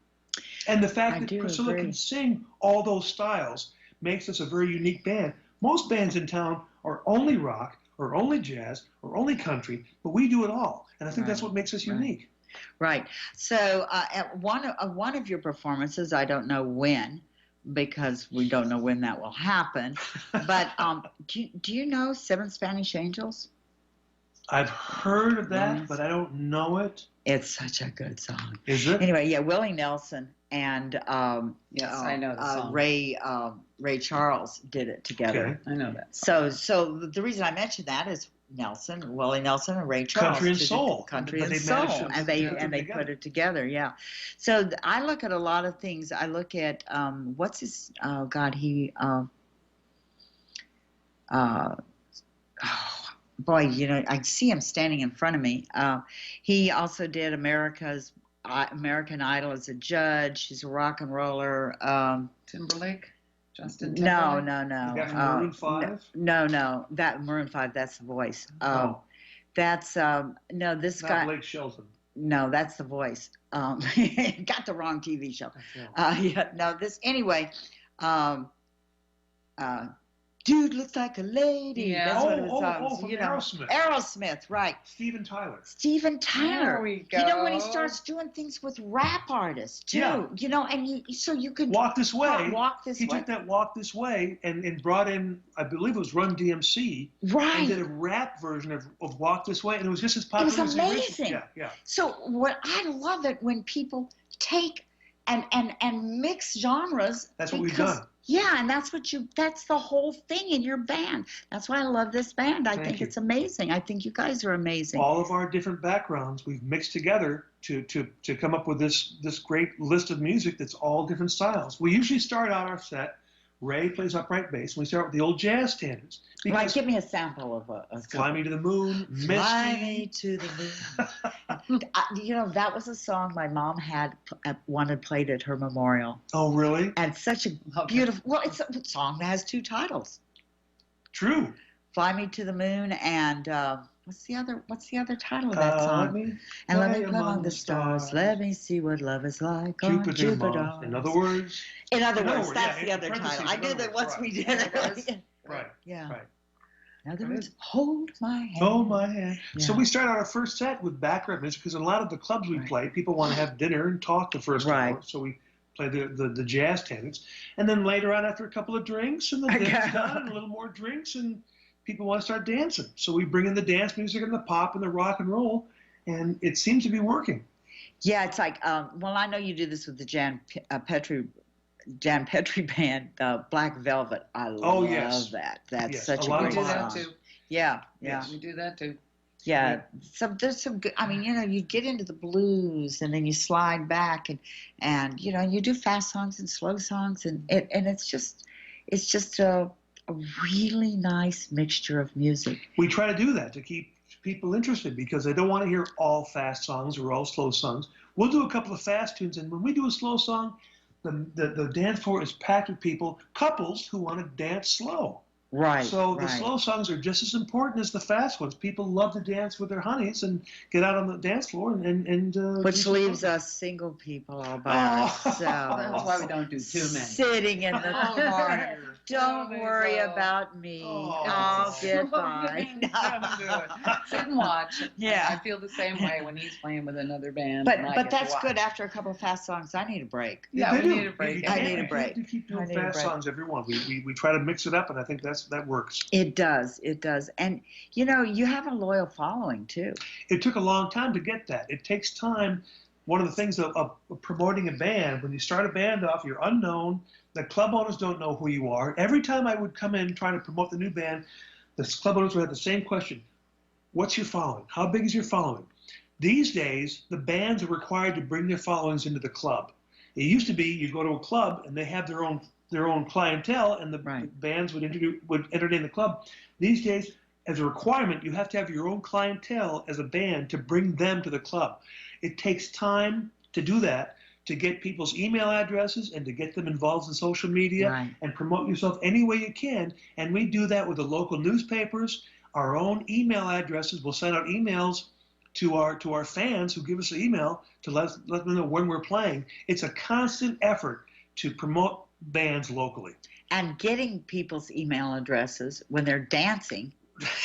E: And the fact that Priscilla can sing all those styles makes us a very unique band. Most bands in town are only rock or only jazz or only country, but we do it all. And I think that's what makes us unique.
B: Right. So at one of your performances, I don't know when, because we don't know when that will happen, but do you know Seven Spanish Angels?
E: I've heard of that, but I don't know it.
B: It's such a good song.
E: Is it?
B: Anyway, yeah, Willie Nelson and
D: Yes, I know the song.
B: Ray Charles did it together.
D: Okay. I know that.
B: So the reason I mentioned that is Willie Nelson and Ray Charles.
E: Country and soul.
B: Country
E: But
B: and
E: they
B: soul.
E: managed to
B: And they put it together, yeah. So I look at a lot of things. I look at, what's his, oh God, boy, you know, I see him standing in front of me. He also did American Idol as a judge. He's a rock and roller.
D: Timberlake? Justin
B: No.
D: Timberlake?
E: The guy from Maroon 5?
B: No. That Maroon 5, that's the voice. That's, no, this
E: Not
B: guy.
E: Blake Shelton.
B: No, that's the voice. Got the wrong TV show. Yeah, no, this, anyway, dude looks like a lady.
D: Yeah.
B: That's one of his songs.
E: From
B: you know.
E: Aerosmith.
B: Aerosmith, right.
E: Steven Tyler.
B: Steven Tyler.
D: There we
B: You know, when he
D: go.
B: starts doing things with rap artists too.
E: Yeah.
B: You know, and you could
E: Walk This Way.
B: Walk This
E: He
B: Way.
E: took that Walk This Way and brought in, I believe it was Run DMC.
B: Right.
E: And did a rap version of Walk This Way, and it was just as popular
B: It was
E: as the original.
B: amazing.
E: Yeah.
B: So what I love it when people take and mix genres.
E: That's what we've
B: because-
E: done.
B: Yeah, and that's the whole thing in your band. That's why I love this band. I
E: Thank
B: think
E: you.
B: it's amazing. I think you guys are amazing.
E: All of our different backgrounds we've mixed together to come up with this great list of music that's all different styles. We usually start out our set, Ray plays upright bass, and we start with the old jazz standards.
B: Right, give me a sample of a
E: Fly Me to the Moon,
B: Fly
E: Misty.
B: Me to the Moon. You know, that was a song my mom had wanted played at her memorial.
E: Oh, really?
B: And such a beautiful, well, it's a song that has two titles.
E: True.
B: Fly Me to the Moon and what's the other title of that song? Let me climb on the stars. Let me see what love is like on Jupiter.
E: Mars. In other words,
B: that's the other
E: parentheses,
B: title. I knew that once we did it.
E: Right.
B: Yeah.
E: Right.
B: In other words, hold my hand.
E: Hold my hand.
B: Yeah.
E: So we start out our first set with background music because in a lot of the clubs we play, people want to have dinner and talk the first hour. So we play the jazz standards. And then later on, after a couple of drinks, and the dinner's done, and a little more drinks, and people want to start dancing. So we bring in the dance music and the pop and the rock and roll, and it seems to be working.
B: Yeah, it's like, well, I know you do this with the Jan Petrie band, Black Velvet. I love that. That's such a great song. Yeah.
E: Yes.
D: We do that too.
B: Yeah, there's some good. I mean, you get into the blues, and then you slide back, and you do fast songs and slow songs, and it's just a really nice mixture of music.
E: We try to do that to keep people interested because they don't want to hear all fast songs or all slow songs. We'll do a couple of fast tunes, and when we do a slow song, the dance floor is packed with people, couples who want to dance slow.
B: Right.
E: So the
B: right.
E: slow songs are just as important as the fast ones. People love to dance with their honeys and get out on the dance floor and
B: which leaves us single people all by ourselves.
D: That's why we don't do too many.
B: Sitting in the corner. Don't worry about me. I'll get by.
D: Don't do it. Sit and watch.
B: Yeah.
D: I feel the same way when he's playing with another band.
B: But
D: and I get to
B: that's
D: watch.
B: good. After a couple of fast songs, I need a break.
D: Yeah,
E: They
D: we
E: do.
D: need a break.
B: I need a break.
E: We keep
B: I
E: doing
B: need a
E: fast
B: break.
E: songs every one. We try to mix it up, and I think that works.
B: It does. And you have a loyal following too.
E: It took a long time to get that. It takes time. One of the things of promoting a band, when you start a band off, you're unknown. The club owners don't know who you are. Every time I would come in trying to promote the new band, the club owners would have the same question. What's your following? How big is your following? These days, the bands are required to bring their followings into the club. It used to be you go to a club and they have their own clientele, and the bands would entertain the club. These days, as a requirement, you have to have your own clientele as a band to bring them to the club. It takes time to do that, to get people's email addresses and to get them involved in social media and promote yourself any way you can. And we do that with the local newspapers, our own email addresses. We'll send out emails to our fans who give us an email to let them know when we're playing. It's a constant effort to promote bands locally.
B: And getting people's email addresses when they're dancing.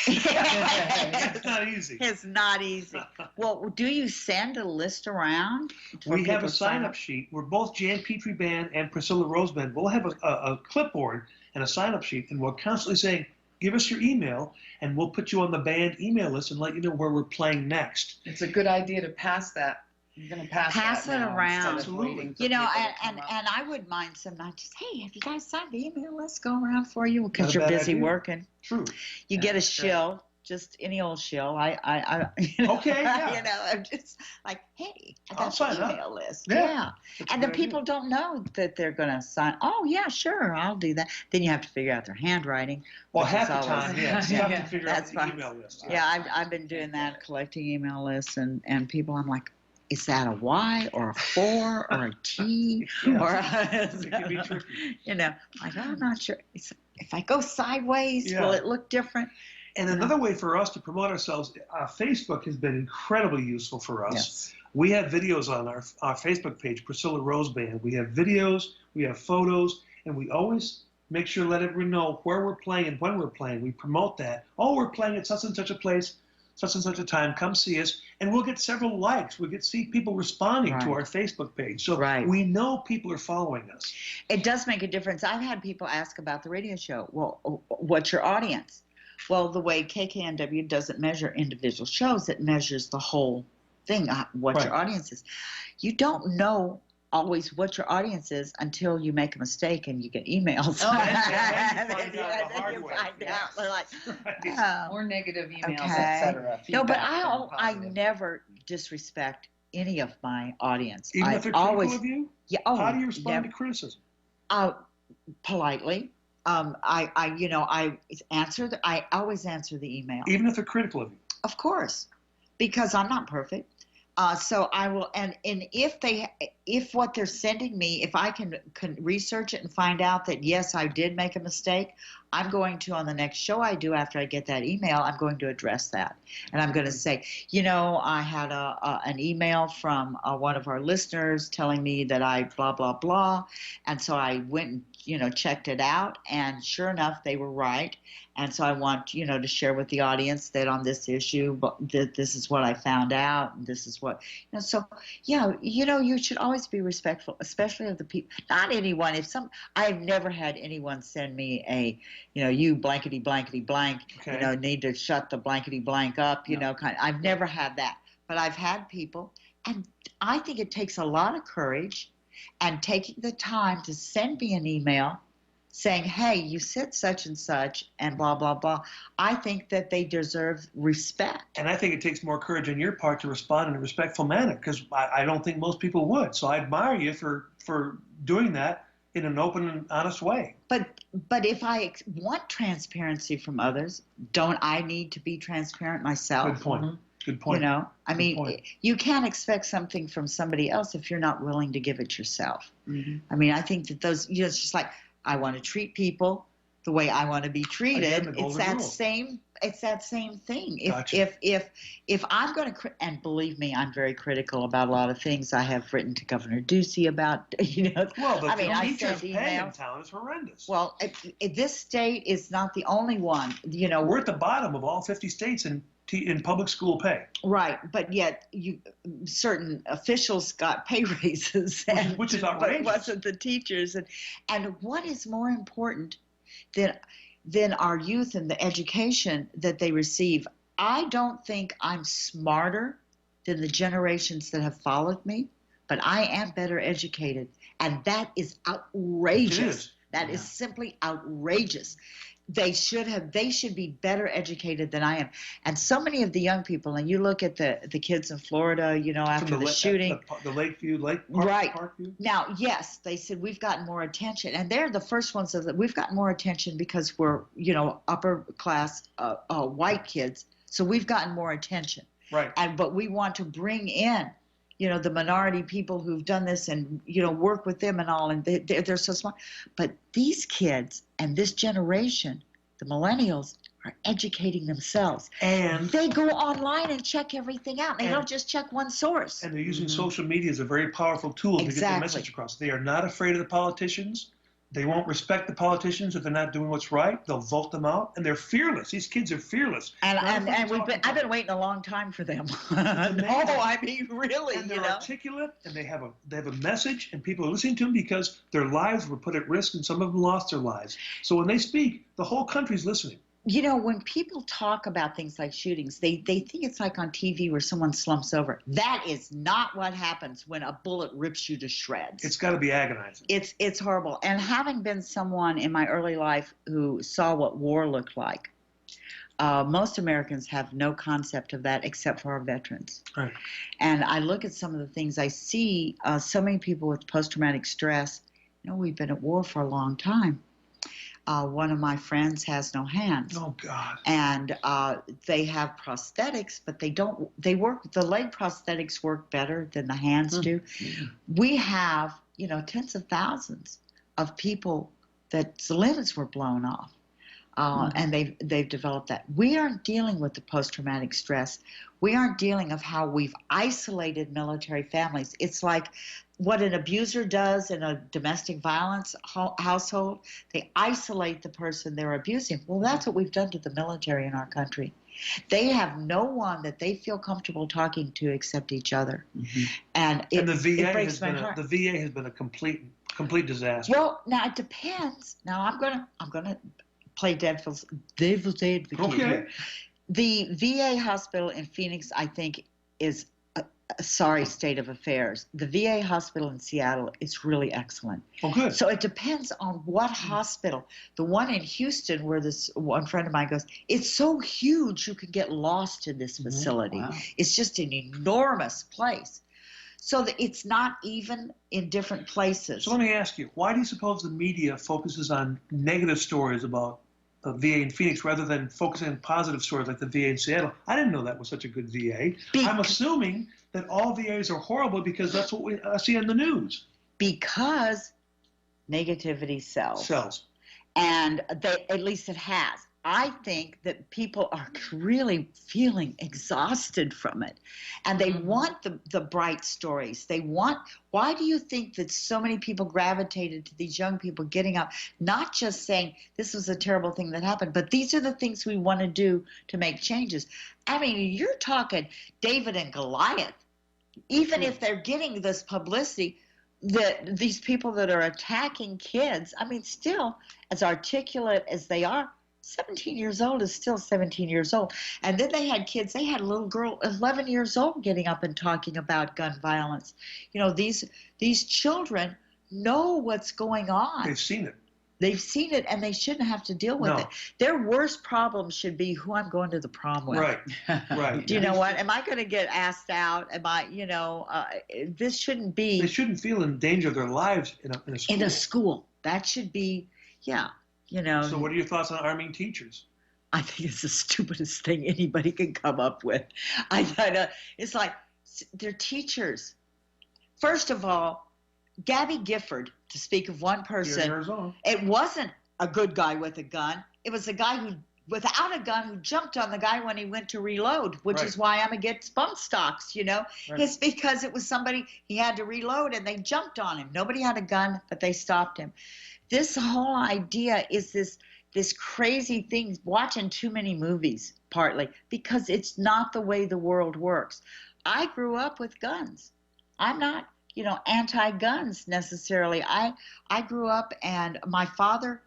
E: It's not easy.
B: It's not easy. Well, do you send a list around?
E: We have a sign-up sheet. We're both Jan Petrie Band and Priscilla Rose Band. We'll have a clipboard and a sign-up sheet, and we're constantly saying, give us your email, and we'll put you on the band email list and let you know where we're playing next.
D: It's a good idea to pass that. I'm going to pass
B: it
D: that now
B: around.
D: instead of waiting for
B: You know,
D: people to come
B: and
D: up.
B: I wouldn't mind sometimes just, hey, have you guys signed the email list? Go around for you because
E: Not a
B: you're
E: bad
B: busy
E: idea.
B: working.
E: True.
B: You get a
D: that's great.
B: shill, just any old shill. I
E: Okay, yeah.
B: I'm just like, hey, I
E: I'll
B: got
E: sign
B: the
E: up.
B: email list.
E: Yeah.
B: Yeah.
E: That's
B: And
E: a
B: the
E: good idea.
B: people don't know that they're going to sign. Oh, yeah, sure, I'll do that. Then you have to figure out their handwriting.
E: Well,
B: which
E: half
B: is
E: the
B: always-
E: time, yes. You have to figure out
B: That's
E: the
B: fine.
E: email list.
B: Yeah, I've been doing that, collecting email lists, and people, I'm like, is that a Y or a 4 or a T?
E: Yeah.
B: Or
E: It can be tricky.
B: like, I'm not sure. If I go sideways, will
E: Yeah.
B: it look different?
E: And another way for us to promote ourselves, Facebook has been incredibly useful for us.
D: Yes.
E: We have videos on our Facebook page, Priscilla Rose Band. We have videos, we have photos, and we always make sure to let everyone know where we're playing and when we're playing. We promote that. Oh, we're playing at such and such a place, such and such a time. Come see us. And we'll get several likes. We see people responding to
B: Right.
E: our Facebook page. So
B: Right.
E: we know people are following us.
B: It does make a difference. I've had people ask about the radio show. Well, what's your audience? Well, the way KKNW doesn't measure individual shows, it measures the whole thing, what your
E: Right.
B: audience is. You don't know always what your audience is until you make a mistake and you get emails.
D: Oh,
E: and then you find out the
B: Then
E: hard
B: you
E: way.
B: find out. They're like,
E: Right.
B: oh.
D: More negative emails,
B: Okay.
D: etc.
B: No, but
D: Feedback than
B: I
D: positive.
B: never disrespect any of my audience.
E: Even
B: I
E: if they're
B: always,
E: critical of you?
B: yeah.
E: How do you respond
B: never,
E: to criticism?
B: politely. I always answer the email.
E: Even if they're critical of you?
B: Of course, because I'm not perfect. So I will, and if what they're sending me, if I can research it and find out that yes, I did make a mistake, I'm going to, on the next show I do after I get that email, I'm going to address that, and I'm going to say, I had an email from one of our listeners telling me that I blah blah blah, and so I went and checked it out, and sure enough, they were right. And so I want, to share with the audience that on this issue, that this is what I found out, and this is what, so, yeah, you should always be respectful, especially of the people, not anyone. I've never had anyone send me a, you blankety blankety blank,
E: Okay.
B: need to shut the blankety blank up, I've never had that. But I've had people, and I think it takes a lot of courage and taking the time to send me an email saying, hey, you said such and such and blah, blah, blah, I think that they deserve respect.
E: And I think it takes more courage on your part to respond in a respectful manner, because I don't think most people would. So I admire you for doing that in an open and honest way.
B: But if I want transparency from others, don't I need to be transparent myself?
E: Good point.
D: Mm-hmm.
E: Good point.
B: You know, I
E: Good
B: mean,
E: point.
B: you can't expect something from somebody else if you're not willing to give it yourself.
D: Mm-hmm.
B: I mean, I think that those, you know, it's just like, I want to treat people the way I want to be treated.
E: Again, the
B: It's
E: golden
B: that
E: rule.
B: same thing.
E: Gotcha.
B: If I'm going to, and believe me, I'm very critical about a lot of things. I have written to Governor Ducey about, you know.
E: Well, the
B: I mean, I
E: teachers'
B: sent
E: pay in
B: emails.
E: town is horrendous.
B: Well, this state is not the only one. You know,
E: We're at the bottom of all 50 states in public school pay,
B: right, but yet certain officials got pay raises,
E: which is
B: but it
E: outrageous.
B: wasn't the teachers. And what is more important than our youth and the education that they receive? I don't think I'm smarter than the generations that have followed me, but I am better educated, and that is outrageous.
E: It is.
B: That is simply outrageous. They should be better educated than I am. And so many of the young people, and you look at the kids in Florida, you know, after the shooting.
E: The Lakeview,
B: Right.
E: Parkview.
B: Now, yes, they said we've gotten more attention, and they're the first ones that we've gotten more attention because we're, you know, upper class white kids, so we've gotten more attention.
E: Right.
B: But we want to bring in, you know, the minority people who've done this and, you know, work with them and all, and they're so smart. But these kids and this generation, the millennials, are educating themselves.
E: And
B: they go online and check everything out. They
E: And-
B: don't just check one source.
E: And they're using social media as a very powerful tool to get their
B: Exactly.
E: message across. They are not afraid of the politicians. They won't respect the politicians if they're not doing what's right. They'll vote them out, and they're fearless. These kids are fearless.
B: And
E: Not afraid to
B: we've
E: talk
B: been
E: to
B: I've been waiting a long time for them. No,
E: amazing.
B: I mean really,
E: And
B: you
E: they're
B: know.
E: articulate, and they have a message, and people are listening to them because their lives were put at risk, and some of them lost their lives. So when they speak, the whole country's listening.
B: You know, when people talk about things like shootings, they think it's like on TV where someone slumps over. That is not what happens when a bullet rips you to shreds.
E: It's got to be agonizing.
B: It's horrible. And having been someone in my early life who saw what war looked like, most Americans have no concept of that except for our veterans.
E: Right.
B: And I look at some of the things I see, so many people with post-traumatic stress. You know, we've been at war for a long time. One of my friends has no hands.
E: Oh, God.
B: And they have prosthetics, but the leg prosthetics work better than the hands do. We have, you know, tens of thousands of people that limbs were blown off. And they've developed that. We aren't dealing with the post-traumatic stress. We aren't dealing of how we've isolated military families. It's like what an abuser does in a domestic violence household. They isolate the person they're abusing. Well, that's what we've done to the military in our country. They have no one that they feel comfortable talking to except each other. And
E: the VA
B: it breaks
E: has
B: my
E: been
B: heart.
E: the VA has been a complete disaster.
B: Well, now it depends. Now I'm gonna play devil's advocate here. The VA hospital in Phoenix, I think, is a sorry state of affairs. The VA hospital in Seattle is really excellent.
E: Oh, good.
B: So it depends on what hospital. The one in Houston, where this one friend of mine goes, it's so huge you could get lost in this facility.
D: Wow.
B: It's just an enormous place. So that it's not even in different places.
E: So let me ask you, why do you suppose the media focuses on negative stories about the VA in Phoenix rather than focusing on positive stories like the VA in Seattle? I didn't know that was such a good VA. I'm assuming that all VAs are horrible because that's what we see on the news.
B: Because negativity sells. And at least it has. I think that people are really feeling exhausted from it. And they want the bright stories. Why do you think that so many people gravitated to these young people getting up, not just saying this was a terrible thing that happened, but these are the things we want to do to make changes? I mean, you're talking David and Goliath. Even if they're getting this publicity, that these people that are attacking kids, I mean, still, as articulate as they are, 17 years old is still 17 years old. And then they had a little girl, 11 years old, getting up and talking about gun violence. You know, these children know what's going on.
E: They've seen it.
B: They've seen it, and they shouldn't have to deal with
E: No.
B: it. Their worst problem should be who I'm going to the prom with.
E: Right, right.
B: Do you know what? Am I going to get asked out? Am I, this shouldn't be
E: They shouldn't feel in danger of their lives in a school.
B: in a school. That should be,
E: So what are your thoughts on arming teachers?
B: I think it's the stupidest thing anybody can come up with. It's like they're teachers. First of all, Gabby Gifford, to speak of one
E: Here in
B: person,
E: Arizona.
B: it wasn't a good guy with a gun. It was a guy who, without a gun, who jumped on the guy when he went to reload, which
E: Right.
B: is why I'm against bump stocks,
E: Right.
B: It's because it was somebody, he had to reload and they jumped on him. Nobody had a gun, but they stopped him. This whole idea is this crazy thing, watching too many movies, partly, because it's not the way the world works. I grew up with guns. I'm not, anti-guns necessarily. I grew up, and my father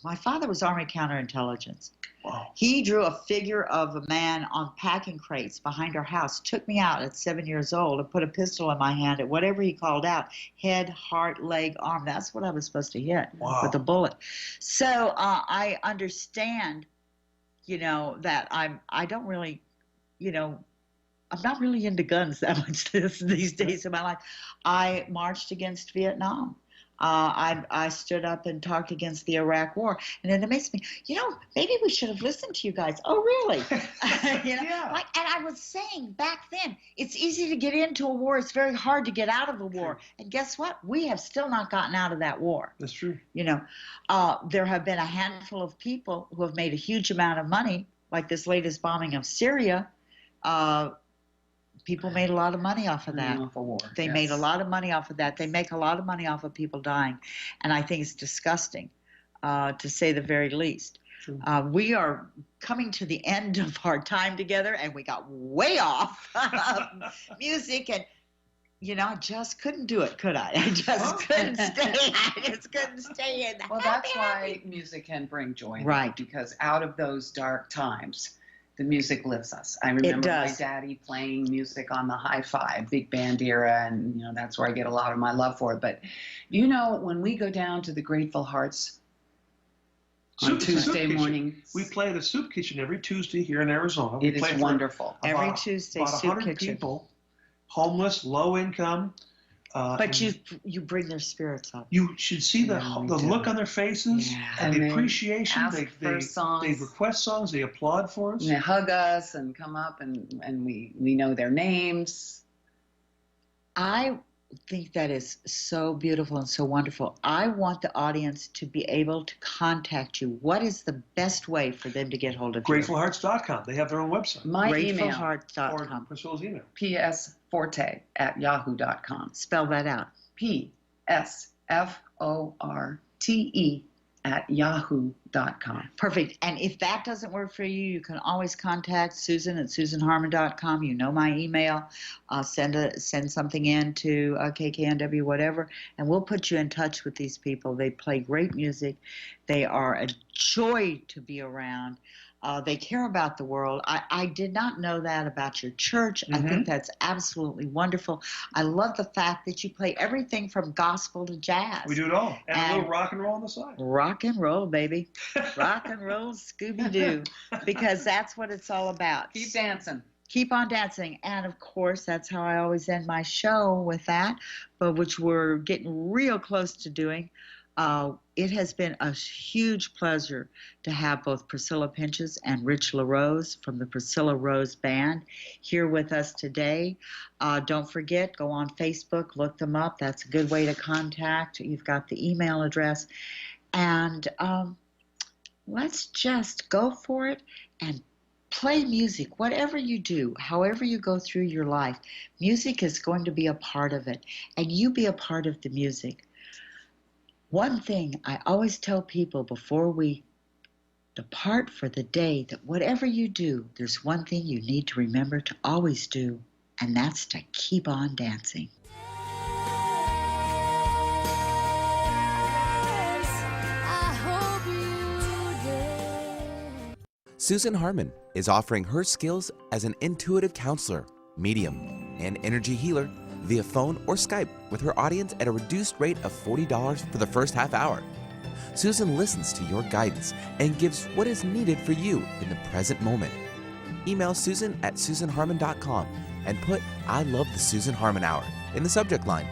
B: was Army counterintelligence.
E: Wow.
B: He drew a figure of a man on packing crates behind our house, took me out at 7 years old and put a pistol in my hand at whatever he called out, head, heart, leg, arm. That's what I was supposed to hit with a bullet. So I understand, that I don't really, I'm not really into guns that much these days in my life. I marched against Vietnam. I stood up and talked against the Iraq War, and it amazed me. Maybe we should have listened to you guys. Oh, really?
E: Yeah.
B: And I was saying back then, it's easy to get into a war. It's very hard to get out of a war. And guess what? We have still not gotten out of that war.
E: That's true.
B: There have been a handful of people who have made a huge amount of money, like this latest bombing of Syria. People made a lot of money off of that.
D: Off a war.
B: They made a lot of money off of that. They make a lot of money off of people dying. And I think it's disgusting, to say the very least.
E: True.
B: We are coming to the end of our time together, and we got way off music. And, I just couldn't do it, could I? I just couldn't stay. I just couldn't stay in the
D: Well, that's why music can bring joy.
B: Right.
D: Because out of those dark times, the music lifts us. I remember my
B: does.
D: daddy playing music on the hi-fi, big band era, and that's where I get a lot of my love for it. But when we go down to the Grateful Hearts on Tuesday morning,
E: We play at a soup kitchen every Tuesday here in Arizona. We
D: it
E: play
D: is
E: for
D: wonderful.
B: Every Tuesday,
E: about
B: soup
E: 100
B: kitchen.
E: people, homeless, low income.
B: But
E: and
B: you bring their spirits up.
E: you should see the
D: we do.
E: look on their faces
B: Yeah.
E: and
D: And
E: the
D: they
E: appreciation.
D: ask for songs.
E: They request songs. They applaud for us.
D: And they hug us and come up, and we know their names.
B: I think that is so beautiful and so wonderful. I want the audience to be able to contact you. What is the best way for them to get hold of you?
E: GratefulHearts.com. They have their own website.
D: My email,
E: Or
B: GratefulHearts.com.
E: Priscilla's email.
D: psforte@yahoo.com.
B: Spell that out.
D: psforte@yahoo.com.
B: Perfect. And if that doesn't work for you, you can always contact Susan at SusanHarmon.com. You know my email. Send something in to KKNW, whatever, and we'll put you in touch with these people. They play great music. They are a joy to be around. They care about the world. I did not know that about your church. I think that's absolutely wonderful. I love the fact that you play everything from gospel to jazz.
E: We do it all. And a little rock and roll on the side.
B: Rock and roll, baby. Rock and roll, Scooby-Doo. Because that's what it's all about.
D: Keep dancing.
B: Keep on dancing. And, of course, that's how I always end my show with that, but which we're getting real close to doing. It has been a huge pleasure to have both Priscilla Pinches and Rich LaRose from the Priscilla Rose Band here with us today. Don't forget, go on Facebook, look them up. That's a good way to contact. You've got the email address. And let's just go for it and play music. Whatever you do, however you go through your life, music is going to be a part of it. And you be a part of the music. One thing I always tell people before we depart for the day, that whatever you do, there's one thing you need to remember to always do, and that's to keep on dancing.
G: Susan Harmon is offering her skills as an intuitive counselor, medium, and energy healer via phone or Skype with her audience at a reduced rate of $40 for the first half hour. Susan listens to your guidance and gives what is needed for you in the present moment. Email Susan at susanharmon.com and put "I love the Susan Harmon Hour" in the subject line.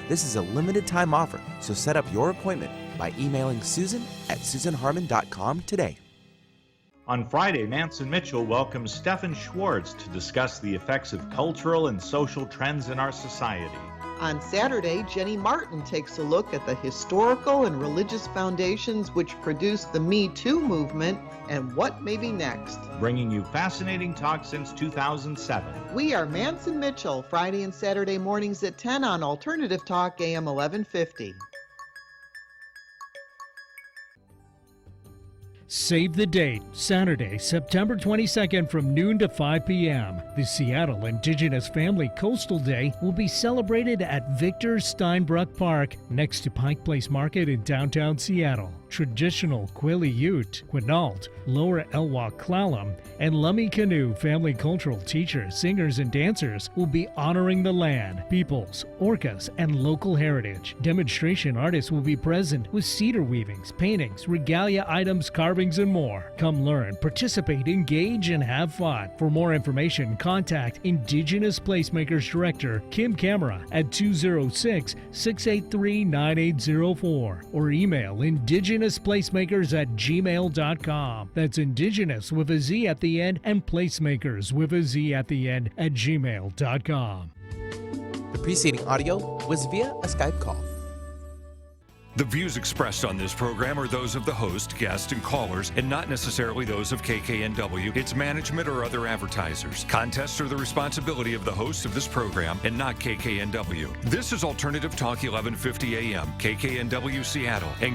G: This is a limited time offer, so set up your appointment by emailing Susan at susanharmon.com today.
H: On Friday, Manson Mitchell welcomes Stefan Schwartz to discuss the effects of cultural and social trends in our society.
I: On Saturday, Jenny Martin takes a look at the historical and religious foundations which produced the Me Too movement and what may be next.
H: Bringing you fascinating talk since 2007.
I: We are Manson Mitchell, Friday and Saturday mornings at 10 on Alternative Talk AM 1150.
C: Save the date, Saturday, September 22nd from noon to 5 p.m. The Seattle Indigenous Family Coastal Day will be celebrated at Victor Steinbruck Park, next to Pike Place Market in downtown Seattle. Traditional Quileute, Quinault, Lower Elwha Clallam, and Lummi Canoe family cultural teachers, singers, and dancers will be honoring the land, peoples, orcas, and local heritage. Demonstration artists will be present with cedar weavings, paintings, regalia items, carvings, and more. Come learn, participate, engage, and have fun. For more information, contact Indigenous Placemakers Director Kim Camera at 206-683-9804 or email indigenousplacemakers@gmail.com. That's Indigenous with a Z at the end and Placemakers with a Z at the end @gmail.com.
G: The preceding audio was via a Skype call.
J: The views expressed on this program are those of the host, guests, and callers, and not necessarily those of KKNW, its management, or other advertisers. Contests are the responsibility of the host of this program and not KKNW. This is Alternative Talk 1150 AM, KKNW Seattle, and